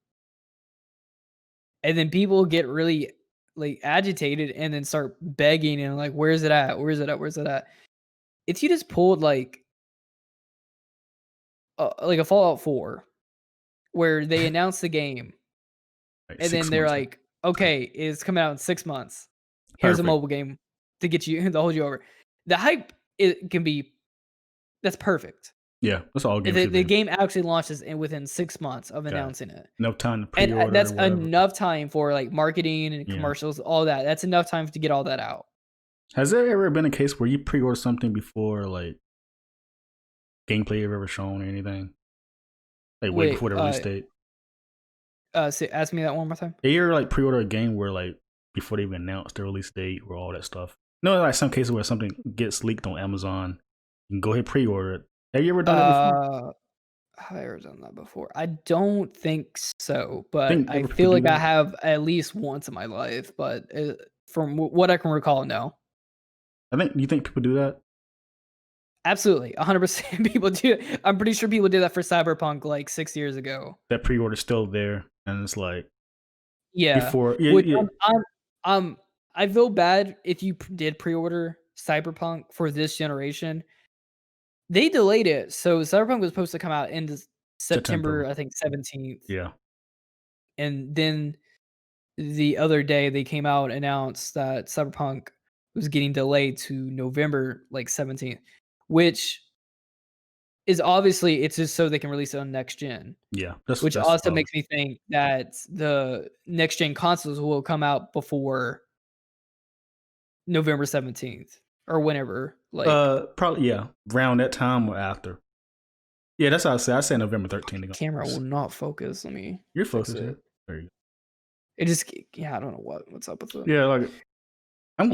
And then people get really like agitated and then start begging and like, where's it at? Where's it at? Where's it at? If you just pulled like a Fallout 4 where they announced the game Like and then they're like, okay, it's coming out in 6 months. Here's a mobile game to get you to hold you over. The hype that's perfect. Yeah, that's all games. The game actually launches within 6 months of announcing it. Enough time to pre-order. And that's enough time for like marketing and commercials, all that. That's enough time to get all that out. Has there ever been a case where you pre-order something before like gameplay you've ever shown or anything? Like wait before the release date? Ask me that one more time. Have you ever like pre-order a game where like before they even announced the release date or all that stuff? No, like some cases where something gets leaked on Amazon, you can go ahead and pre-order it. Have you ever done that before? Have I ever done that before? I don't think so, but I feel like I have at least once in my life. But from what I can recall, no. You think people do that? Absolutely, 100% people do. I'm pretty sure people did that for Cyberpunk like 6 years ago. That pre-order's still there, and it's like, before. I feel bad if you did pre-order Cyberpunk for this generation. They delayed it, so Cyberpunk was supposed to come out in September, I think 17th. Yeah, and then the other day they came out and announced that Cyberpunk was getting delayed to November like 17th, which is obviously it's just so they can release it on next gen. Yeah, which also makes me think that the next gen consoles will come out before November 17th or whenever. Like probably around that time or after. Yeah, that's what I say. I say November 13th. Camera will not focus. Let me. You're focusing. There you go. It just I don't know what's up with it. Yeah, like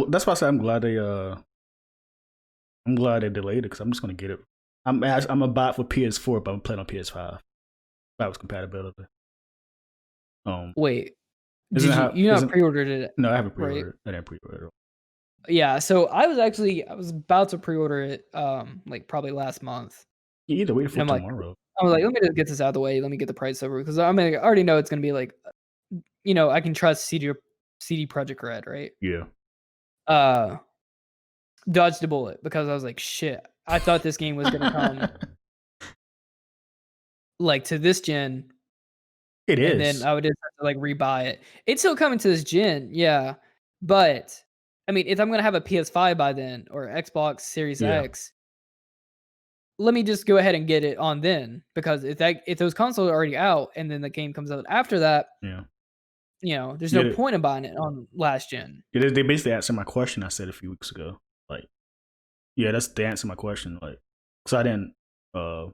that's why I say I'm glad they delayed it because I'm just gonna get it. I'm gonna buy it for PS4, but I'm playing on PS5. Backwards compatibility. Wait, you not pre-ordered it? No, I haven't pre-ordered. Right? I didn't pre-order it. Yeah, so I was about to pre-order it like probably last month. You need to wait for tomorrow. I was like, let me just get this out of the way. Let me get the price over because I already know it's gonna be like, I can trust CD Projekt Red, right? Yeah. Dodged the bullet because I was like, shit. I thought this game was gonna come like to this gen. It is. And then I would just have to like rebuy it. It's still coming to this gen, yeah. But I mean, if I'm gonna have a PS5 by then or Xbox Series X, let me just go ahead and get it on then. Because if those consoles are already out and then the game comes out after that, there's no point in buying it on last gen. They basically answered my question I said a few weeks ago. Like, they answered my question. Like, because I didn't. I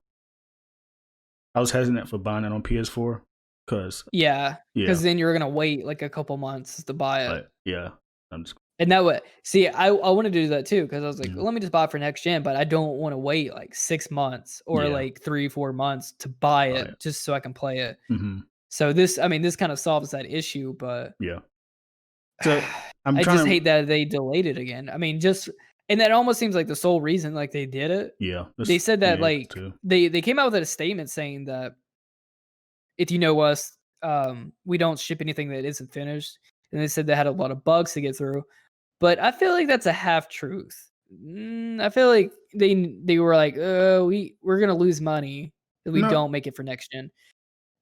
was hesitant for buying it on PS4 because then you're gonna wait like a couple months to buy it. I'm just. And that way, see, I wanted to do that too because I was like, let me just buy it for next gen, but I don't want to wait like 6 months or like 3-4 months to buy it just so I can play it. Mm-hmm. So this kind of solves that issue, but so I just hate that they delayed it again. I mean, and that almost seems like the sole reason like they did it. Yeah, they said that like they came out with a statement saying that if you know us, we don't ship anything that isn't finished, and they said they had a lot of bugs to get through. But I feel like that's a half truth. I feel like they were like, we're gonna lose money if we don't make it for next gen.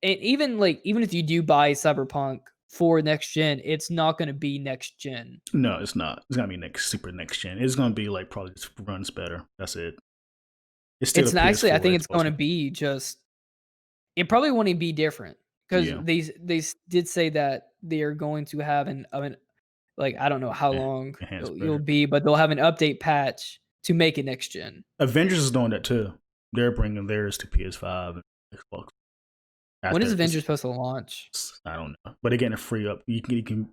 And even if you do buy Cyberpunk for next gen, it's not gonna be next gen. No, it's not. It's gonna be super next gen. It's gonna be like probably just runs better. That's it. It's actually I think it's gonna be just. It probably won't even be different because they did say that they are going to have an like I don't know how long you'll be, but they'll have an update patch to make it next gen. Avengers is doing that too. They're bringing theirs to PS5 and Xbox. When is Avengers supposed to launch? I don't know, but they're getting a free up. You can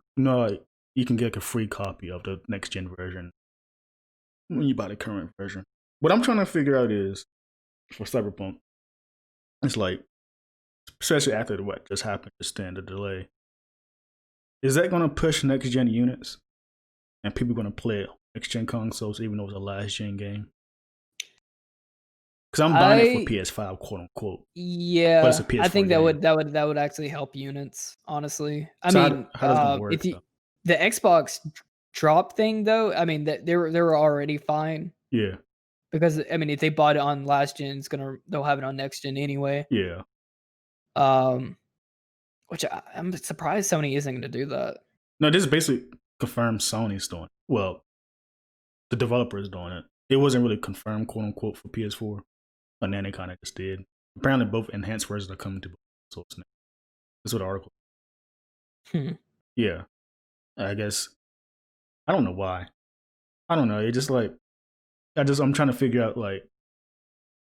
you can get like a free copy of the next gen version when you buy the current version. What I'm trying to figure out is for Cyberpunk, it's like, especially after what just happened, just then the delay, is that going to push next gen units and people going to play next gen consoles even though it's a last gen game? Because I'm buying it for PS5, quote unquote. Yeah, but it's a PS4 I think game. that would actually help units. Honestly, I So mean, how does that work? if you, the Xbox drop thing though, I mean that they were already fine. Yeah. Because I mean, if they bought it on last gen, they'll have it on next gen anyway. Yeah. Which I'm surprised Sony isn't going to do that. No, this basically confirms Sony's doing it. Well, the developer is doing it. It wasn't really confirmed, quote unquote, for PS4. And then they kind of just did. Apparently, both enhanced versions are coming to both consoles now. That's what the article. Yeah. I guess. I don't know why. I don't know. It's just like, I'm trying to figure out, like,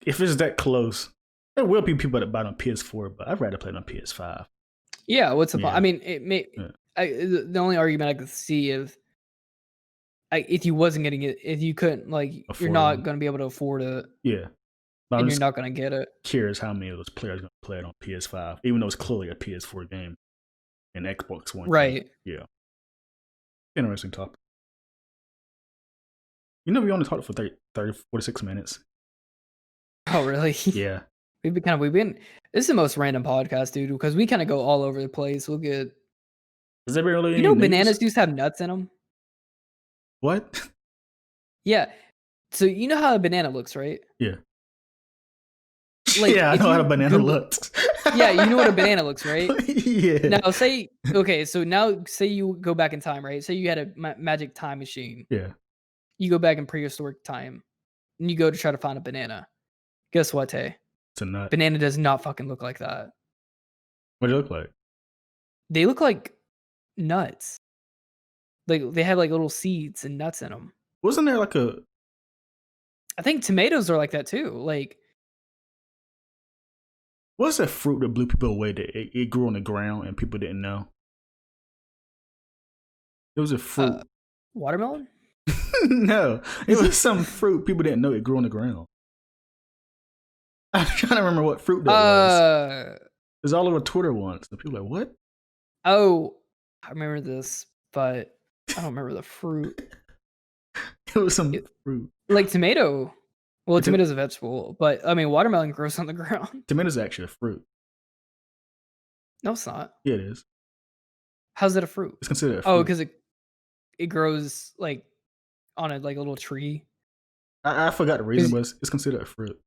if it's that close, there will be people that buy it on PS4, but I'd rather play it on PS5. Yeah, what's the point? I mean, it may. Yeah. The only argument I could see if you wasn't getting it, if you couldn't, like, you're not going to be able to afford it. Yeah. And you're not going to get it. Curious how many of those players are going to play it on PS5, even though it's clearly a PS4 game and Xbox One. Right. Yeah. Interesting topic. You know, we only talked for 46 minutes. Oh, really? Yeah. We've been. This is the most random podcast, dude, because we kind of go all over the place. We'll get. Does everybody really? You know, bananas used to have nuts in them. What? Yeah. So you know how a banana looks, right? Yeah. Like, yeah, I know how a banana looks. Yeah, you know what a banana looks, right? Yeah. Now, say you go back in time, right? Say you had a magic time machine. Yeah. You go back in prehistoric time, and you go to try to find a banana. Guess what, Tay? It's a nut. Banana does not fucking look like that. What do they look like? They look like nuts. Like, they have like little seeds and nuts in them. Wasn't there like a? I think tomatoes are like that too. Like, what's that fruit that blew people away that it grew on the ground and people didn't know? It was a fruit. Watermelon? No, it was some fruit people didn't know it grew on the ground. I'm trying to remember what fruit that was. It was all over Twitter once. And people were like, what? Oh, I remember this, but I don't remember the fruit. It was some fruit. Like tomato. Well, tomato's a vegetable, but I mean, watermelon grows on the ground. Tomato's actually a fruit. No, it's not. Yeah, it is. How's it a fruit? It's considered a fruit. Oh, because it grows like on a little tree. I forgot the reason, but it's considered a fruit.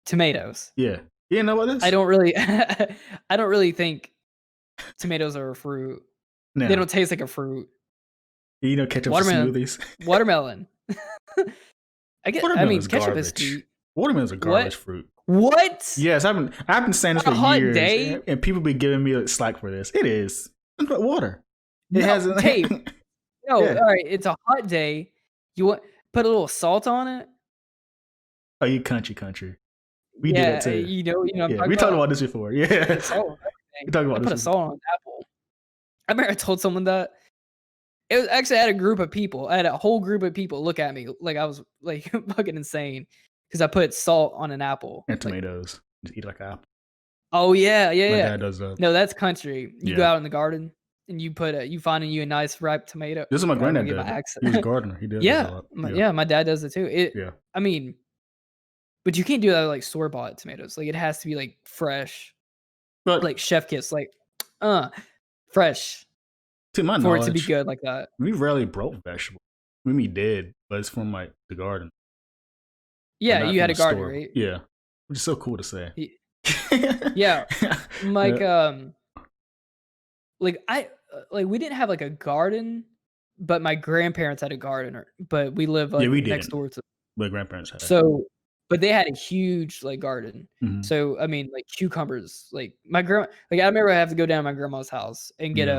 Tomatoes. Yeah. You didn't know what this? I don't really think tomatoes are a fruit. No. They don't taste like a fruit. You know, ketchup smoothies. Watermelon. Ketchup is sweet. Watermelon's a garbage fruit. What? Yes, I've been saying this for years, day? and people be giving me slack for this. It is. It's like water. It has a tape. No, yeah. All right. It's a hot day. You put a little salt on it. Oh, you country. We do that too. You know. Yeah, we talked about this before. Yeah, we talked about this. Put a salt on an apple. I remember I told someone that. It was actually, I had a group of people. I had a whole group of people look at me like I was like fucking insane because I put salt on an apple and tomatoes. Just eat like an apple. Oh yeah. My dad does that. No, that's country. You go out in the garden and you find a nice ripe tomato. This is my granddad did. He was a gardener. He did. Yeah, my dad does it too. I mean, but you can't do that with like store bought tomatoes. Like, it has to be like fresh, but like chef kiss, like fresh. To my knowledge, for it to be good like that. We rarely broke vegetables. We did, but it's from like the garden. Yeah, you had a garden, right? Yeah, which is so cool to say. Yeah, like we didn't have like a garden, but my grandparents had a garden. But we live next door to. My grandparents had. So, but they had a huge like garden. Mm-hmm. So I mean, like cucumbers. Like my grandma. Like I remember I have to go down to my grandma's house and get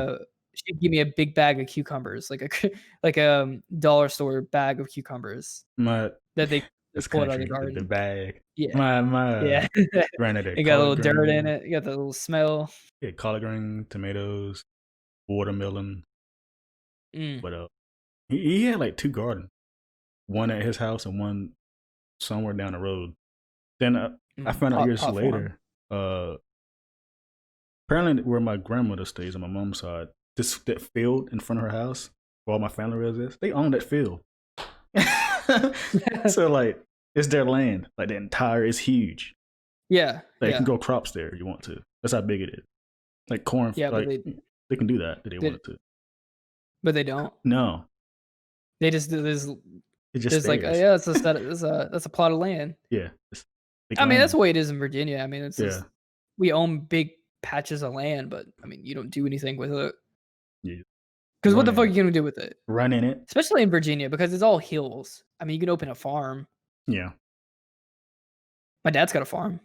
she'd give me a big bag of cucumbers, like a dollar store bag of cucumbers that they pull out of the garden. The bag. Yeah. My granddad. It got a little dirt in it. You got the little smell. Yeah, collard green, tomatoes, watermelon, But he had like 2 gardens, one at his house and one somewhere down the road. Then I found out years later, apparently where my grandmother stays on my mom's side, that field in front of her house where all my family resides, they own that field. So like it's their land. Like the entire is huge. Yeah. Like you can grow crops there if you want to. That's how big it is. Like corn. Yeah, like, but they can do that if they wanted to. But they don't. No. They just do this. It just like, oh, yeah, that's a plot of land. Yeah. I mean, that's the way it is in Virginia. I mean, it's yeah. just, we own big patches of land, but I mean, you don't do anything with it. Yeah. Because what the fuck are you gonna do with it? Run in it. Especially in Virginia, because it's all hills. I mean, you can open a farm. Yeah. My dad's got a farm.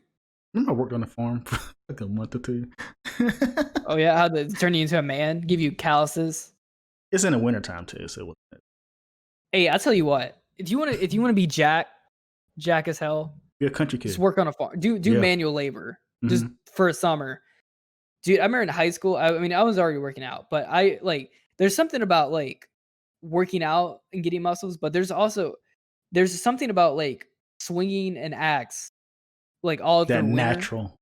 Remember I worked on a farm for like a month or 2. Oh yeah, how they turn you into a man, give you calluses. It's in the wintertime too, so hey, I'll tell you what. If you wanna be jack as hell, be a country kid. Just work on a farm. Do manual labor just for a summer. Dude, I remember in high school, I mean, I was already working out, but I like there's something about like working out and getting muscles, but there's something about like swinging an axe like all through winter, natural,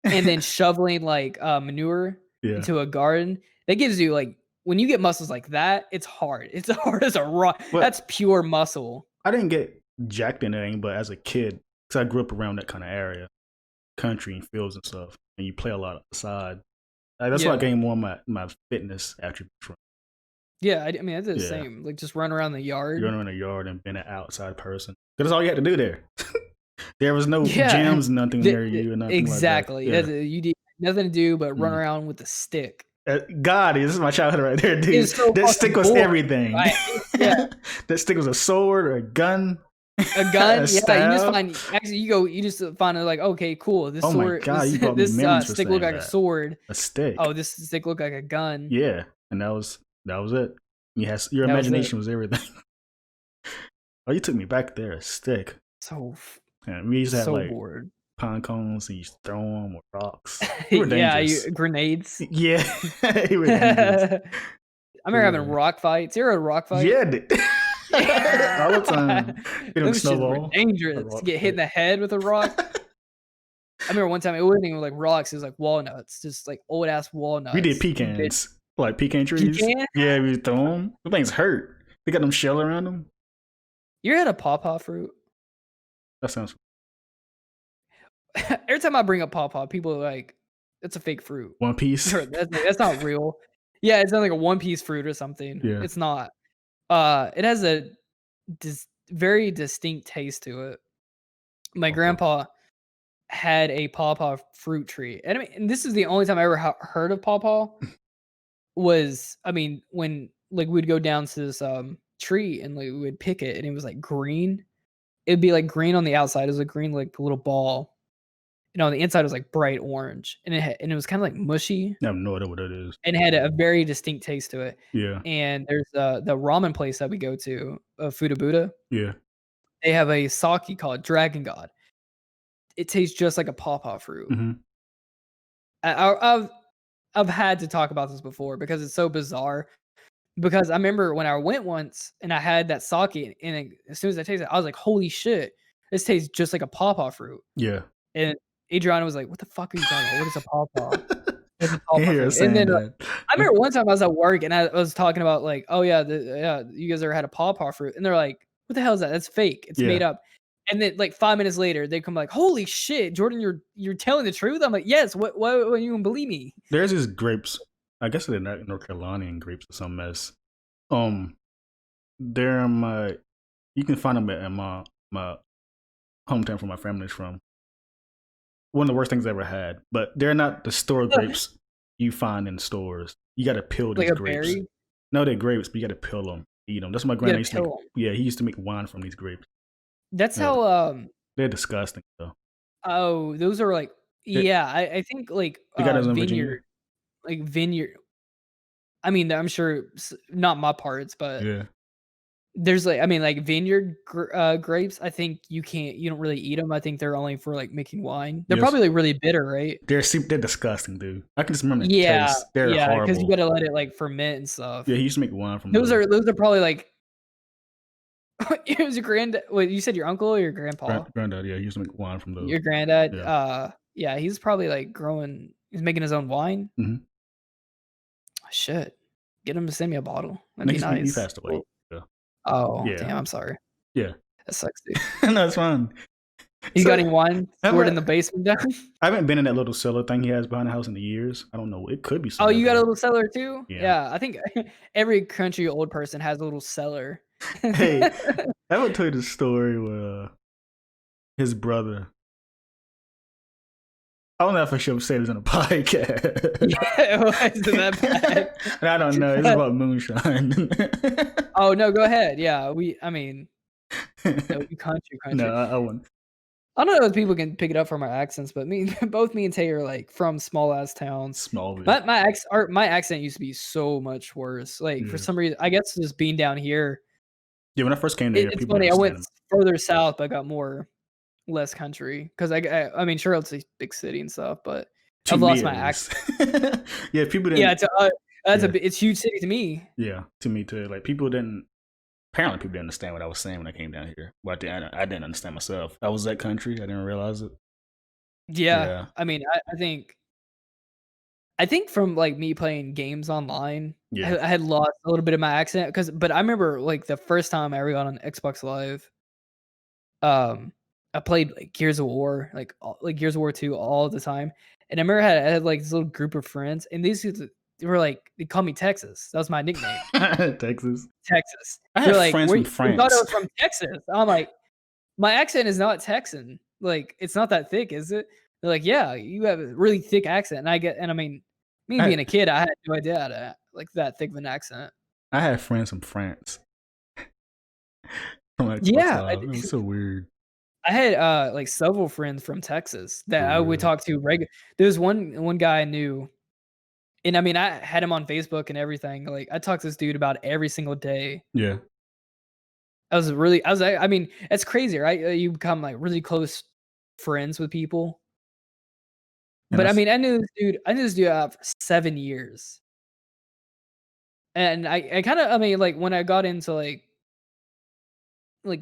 and then shoveling like manure into a garden. That gives you like, when you get muscles like that, it's hard. It's hard as a rock. That's pure muscle. I didn't get jacked in anything, but as a kid, because I grew up around that kind of area, country and fields and stuff, and you play a lot outside. That's why I gained more of my fitness attributes from. Yeah, I mean, I did the same. Like, just run around the yard. You run around the yard and being an outside person. Because that's all you had to do there. There was no gyms, nothing near you. And nothing exactly. Like that. Yeah. You did nothing to do but run around with a stick. God, this is my childhood right there, dude. So that stick was everything. Right? Yeah. That stick was a sword or a gun. A gun? You just find, actually, you just find it like, okay, cool. This sword, this stick looked like a sword. A stick. Oh, this stick looked like a gun. Yeah, and that was it. Your imagination was everything. Oh, you took me back there. A stick. So, and we used to have like bored. pine cones, and you used to throw them with rocks. Grenades. Yeah, you were dangerous. I remember having rock fights. You ever had a rock fight? Yeah, all the time. Those snowball. Dangerous to get hit in the head with a rock. I remember one time it wasn't even like rocks; it was like walnuts, just like old ass walnuts. We did pecans, like pecan trees. Yeah, we throw them. The things hurt. They got them shell around them. You ever had a pawpaw fruit? That sounds. Every time I bring up pawpaw, people are like, "It's a fake fruit." One Piece. That's not real. Yeah, it's not like a One Piece fruit or something. Yeah. It's not. It has a very distinct taste to it. My grandpa had a pawpaw fruit tree, and I mean, and this is the only time I ever heard of pawpaw. Was, I mean, when like we'd go down to this tree and like we would pick it, and it was like green. It'd be like green on the outside. It was a green like little ball. You know, on the inside was like bright orange, and it was kind of like mushy. I have no idea what it is. And it had a very distinct taste to it. Yeah. And there's the ramen place that we go to, Fuda. Yeah. They have a sake called Dragon God. It tastes just like a pawpaw fruit. Mm-hmm. I've had to talk about this before because it's so bizarre. Because I remember when I went once and I had that sake, and as soon as I tasted it, I was like, "Holy shit, this tastes just like a pawpaw fruit." Yeah. And Adriana was like, "What the fuck are you talking about? What is a pawpaw?" And then I remember one time I was at work and I was talking about like, "Oh yeah, you guys ever had a pawpaw fruit?" And they're like, "What the hell is that? That's fake. It's made up." And then like 5 minutes later, they come like, "Holy shit, Jordan, you're telling the truth?" I'm like, "Yes. What you gonna believe me?" There's these grapes. I guess they're not North Carolinian grapes or some mess. They're you can find them in my hometown where my family's from. One of the worst things I ever had, but they're not the store grapes you find in stores. You got to peel these grapes. Berry? No, they're grapes, but you got to peel them, eat them. That's what my granddad used to make. Yeah, he used to make wine from these grapes. That's how. They're disgusting though. Oh, those are like I think like vineyard, like vineyard. I mean, I'm sure not my parts, but There's like, I mean, like vineyard grapes. I think you don't really eat them. I think they're only for like making wine. They're Yes, probably like really bitter, right? they're disgusting, dude. I can just remember the Yeah, taste. They're yeah, because you horrible. gotta let it like ferment and stuff. Yeah, he used to make wine from Those those. are probably like it was your granddad. Wait, you said your uncle or your grandpa? Granddad, yeah, he used to make wine from those. Your granddad. Yeah. Yeah, he's probably like he's making his own wine. Mhm. Shit, get him to send me a bottle. That'd No, be he nice. passed away. Yeah. Oh, Yeah. damn, I'm sorry. Yeah. That sucks, dude. No, it's fine. You So, got any wine I stored in haven't the basement down? I haven't been in that little cellar thing he has behind the house in the years. I don't know. It could be Oh, somewhere you got a there. little cellar too? Yeah. Yeah, I think every country old person has a little cellar. Hey, I haven't told you the story where his brother. I don't know if I should say this on a podcast. Yeah, why is it that bad? And I don't know. It's about moonshine. Oh no, go ahead. Yeah, I mean, no, you country. No, I wouldn't. I don't know if people can pick it up from our accents, but both me and Tay are like from small ass towns. Smallville. My accent used to be so much worse. Like for Yeah. some reason, I guess just being down here. Yeah, when I first came there, It's people funny. didn't I went understand further south, but got less country because I mean, Charlotte's a big city and stuff, but To I've me, lost it my is. accent. Yeah, people didn't. Yeah, that's Yeah. it's huge city to me. Yeah, to me too. Like people didn't. Apparently, people didn't understand what I was saying when I came down here. Well, I didn't understand myself. I was that country. I didn't realize it. Yeah, Yeah. I mean, I think from like me playing games online, Yeah. I had lost a little bit of my accent but I remember like the first time I ever got on Xbox Live, I played like Gears of War, like Gears of War 2 all the time, and I remember I had like this little group of friends, and these dudes, they were like they called me Texas. That was my nickname, Texas. Texas. I They're have like, friends "Where from you thought I France. was from Texas?" I'm like, "My accent is not Texan. Like, it's not that thick, is it?" They're like, "Yeah, you have a really thick accent." And I mean, me being I, a kid, I had no idea I had like that thick of an accent. I have friends from France. From Xbox Yeah, Live. It was so weird. I had like several friends from Texas that For I would real. talk to regular. There was one guy I knew, and I mean, I had him on Facebook and everything. Like, I talked to this dude about every single day. Yeah. I mean, it's crazy, right? You become like really close friends with people. And But I that's mean, I knew this dude for 7 years. And I kind of, I mean, like when I got into like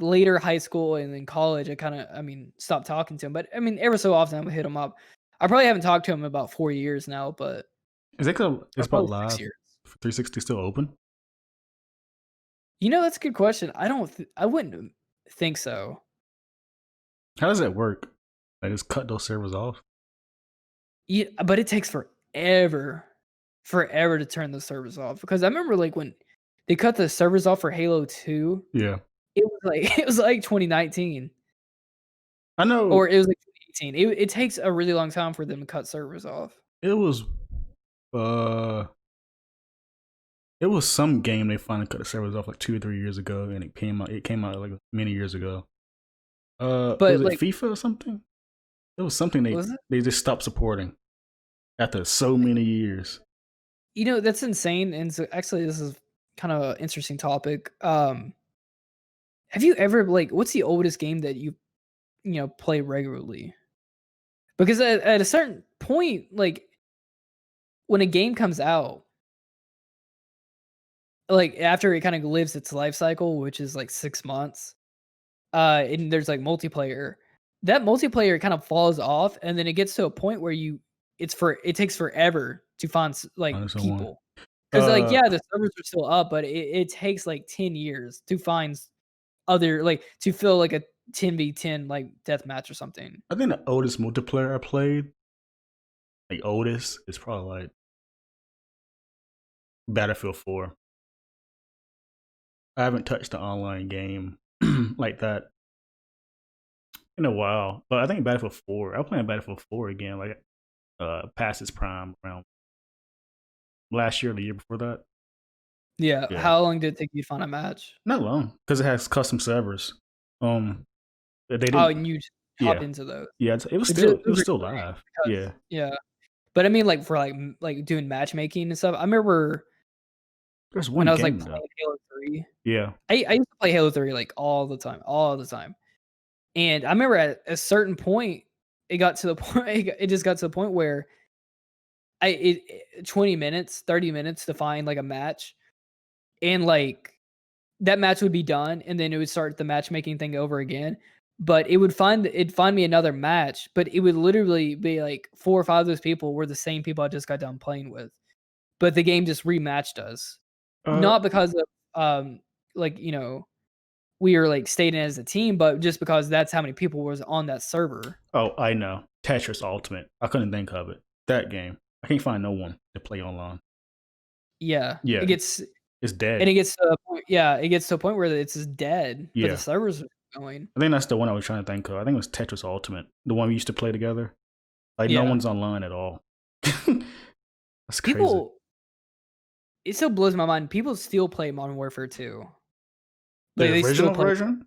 later high school and then college, I mean, stopped talking to him. But I mean, ever so often I would hit him up. I probably haven't talked to him in about 4 years now, but is it or it's about probably live 6 years. 360 still open? You know, that's a good question. I wouldn't think so. How does that work? Like just cut those servers off? Yeah, but it takes forever to turn the servers off. Because I remember like when they cut the servers off for Halo 2, Yeah. it was like 2019. I know. Or it was like 2018. It takes a really long time for them to cut servers off. It was it was some game they finally cut the servers off like 2 or 3 years ago, and it came out like many years ago. But was it like, FIFA or something? It was something was it? they just stopped supporting after so many years. You know, that's insane. And so actually, this is kind of an interesting topic. Have you ever like what's the oldest game that you play regularly? Because at a certain point, like when a game comes out, like after it kind of lives its life cycle, which is like 6 months, and there's like multiplayer, that multiplayer kind of falls off, and then it gets to a point where it takes forever to find like Find someone. people. Because like Uh, yeah, the servers are still up, but it takes like 10 years to find other like to fill like a 10v10 like death match or something. I think the oldest multiplayer I played, the oldest, is probably like Battlefield 4. I haven't touched an online game like that in a while, but I think Battlefield 4. I'm playing Battlefield 4 again, like past its prime around last year or the year before that. Yeah. Yeah. How long did it take you to find a match? Not long, because it has custom servers. They didn't. Oh, and you just hop Yeah, into those. yeah. It was Those still are great live. because Yeah, yeah. But I mean, like for like doing matchmaking and stuff. I remember there's when one I was like game though. playing Halo 3. Yeah. I used to play Halo 3 like all the time. And I remember at a certain point, it got to the point it just got to the point where 20 minutes, 30 minutes to find like a match, and like that match would be done, and then it would start the matchmaking thing over again. But it'd find me another match, but it would literally be like 4 or 5 of those people were the same people I just got done playing with. But the game just rematched us. Uh, Not because of like, we were like staying as a team, but just because that's how many people was on that server. oh, I know. Tetris Ultimate. I couldn't think of it. That game. I can't find no one to play online. Yeah. Yeah. It gets It's dead. and it gets to a point, yeah, it gets to a point where it's just dead, but Yeah. the servers are going. I think that's the one I was trying to think of. I think it was Tetris Ultimate, the one we used to play together. Like no Yeah. one's online at all. That's crazy. People it still blows my mind. People still play Modern Warfare 2. The Like, they still original play. version?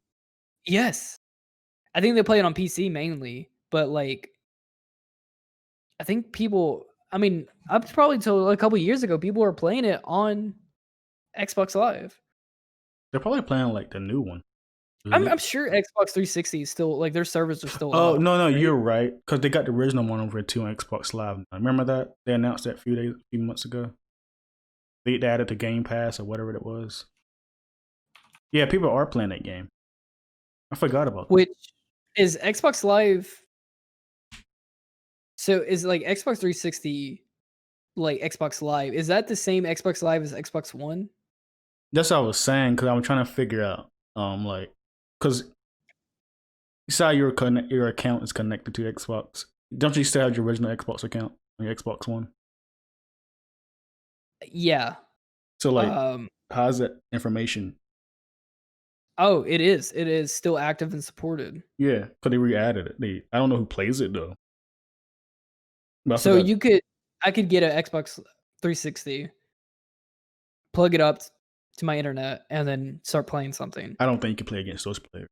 Yes. I think they play it on PC mainly, but like I think people, I mean, up probably till a couple years ago, people were playing it on Xbox Live. They're probably playing like the new one. I'm sure Xbox 360 is still like their servers are still Oh up. no, right? you're right. Because they got the original Modern Warfare 2 on Xbox Live. Remember that? They announced that a few months ago. They added to Game Pass or whatever it was. Yeah, people are playing that game. I forgot about that. Which is Xbox Live. So is like Xbox 360 like Xbox Live? Is that the same Xbox Live as Xbox One? That's what I was saying because I'm trying to figure out, like, because you saw your account is connected to Xbox. Don't you still have your original Xbox account on your Xbox One? Yeah. So like, how's that information? Oh, it is. It is still active and supported. Yeah, because they re-added it. I don't know who plays it though. So I could get an Xbox 360, plug it up to my internet, and then start playing something. I don't think you can play against those players.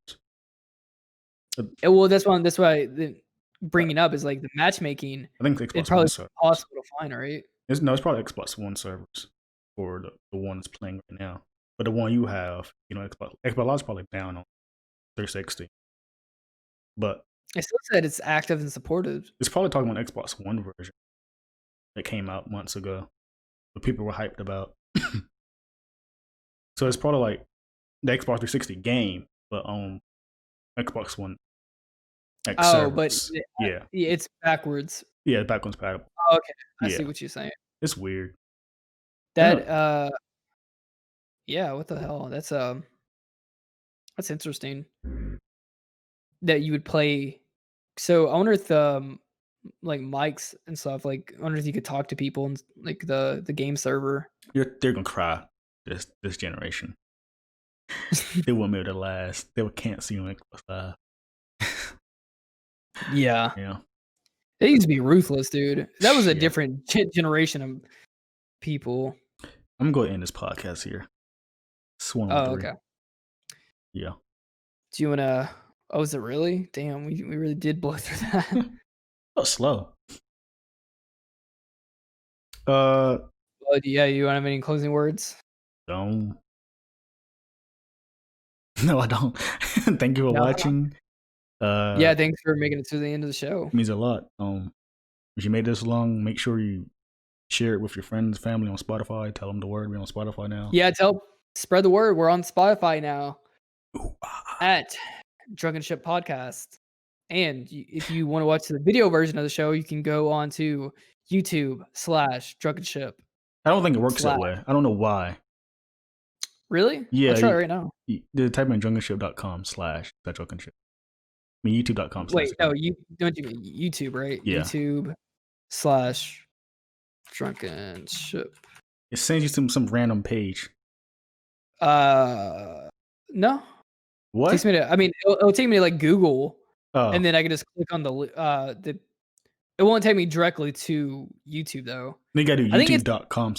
Well, that's why bringing up is like the matchmaking. I think Xbox It's probably One servers. possible to find, right? It's probably Xbox One servers for the one that's playing right now. But the one you have, Xbox Live's probably down on 360. But It still said it's active and supported. it's probably talking about Xbox One version that came out months ago, but people were hyped about. So it's probably like the Xbox 360 game, but on Xbox One X servers. But Yeah, it's backwards. yeah, backwards compatible. Oh, okay, I Yeah. see what you're saying. It's weird. That yeah, what the hell? That's interesting that you would play. So I wonder if like mics and stuff, like I wonder if you could talk to people and like the game server. They're gonna cry this generation. They won't be able to last. They can't see on Xbox Live. Yeah. Yeah. They used to be ruthless, dude. That was a Yeah. different generation of people. I'm gonna end this podcast here. It's 1:03. Oh, okay. Yeah. Do you wanna? Oh, is it really? Damn, we really did blow through that. Oh, slow. Well, yeah, you want to have any closing words? Don't. No, I don't. Thank you for watching. Yeah, thanks for making it to the end of the show. It means a lot. If you made this long, make sure you share it with your friends, family on Spotify. Tell them the word. We're on Spotify now. Yeah, spread the word. We're on Spotify now at Drunken Ship Podcast. And if you want to watch the video version of the show, you can go on to YouTube/Drunken Ship. I don't think it works that way. I don't know why. Really? Yeah. I'll try it right now. Type in drunkenship.com/drunkenship. I mean, youtube.com. Wait, no, you mean YouTube, right? Yeah. YouTube/Drunken Ship. It sends you to some random page. No. What? It takes me to, it'll take me to like Google, Oh. and then I can just click on the. It won't take me directly to YouTube though. You gotta do youtube.com/.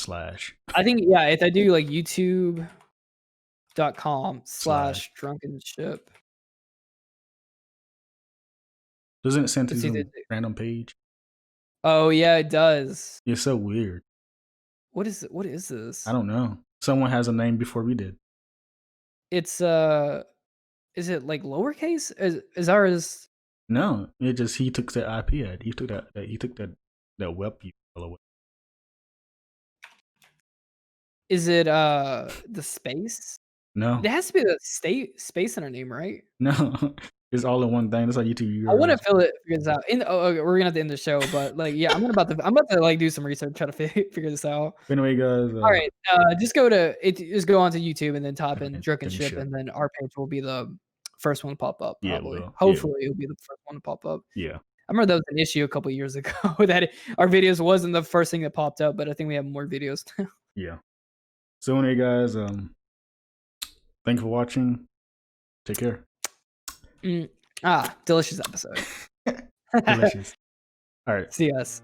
I think if I do like youtube.com/Drunken Ship. Doesn't it send to some random page? Oh yeah, it does. You're so weird. What is this? I don't know. Someone has a name before we did. It's is it like lowercase? Is ours? No, it just he took that IP ad. He took that web URL away. Is it the space? No, There has to be the space in our name, right? no, it's all in one thing. That's how YouTube I want to URLs. figure this out. Okay, we're gonna have to end the show, but like, yeah, I'm about to like do some research, try to figure this out. Anyway, guys. All right, just go onto YouTube and then type in Drunken Drunken Ship, Ship. and then our page will be the first one to pop up. Yeah, Probably, well, hopefully, it'll be the first one to pop up. yeah. I remember that was an issue a couple years ago that our videos wasn't the first thing that popped up, but I think we have more videos now. Yeah. So anyway, guys, thank you for watching. Take care. Delicious episode. Delicious. All right. See us.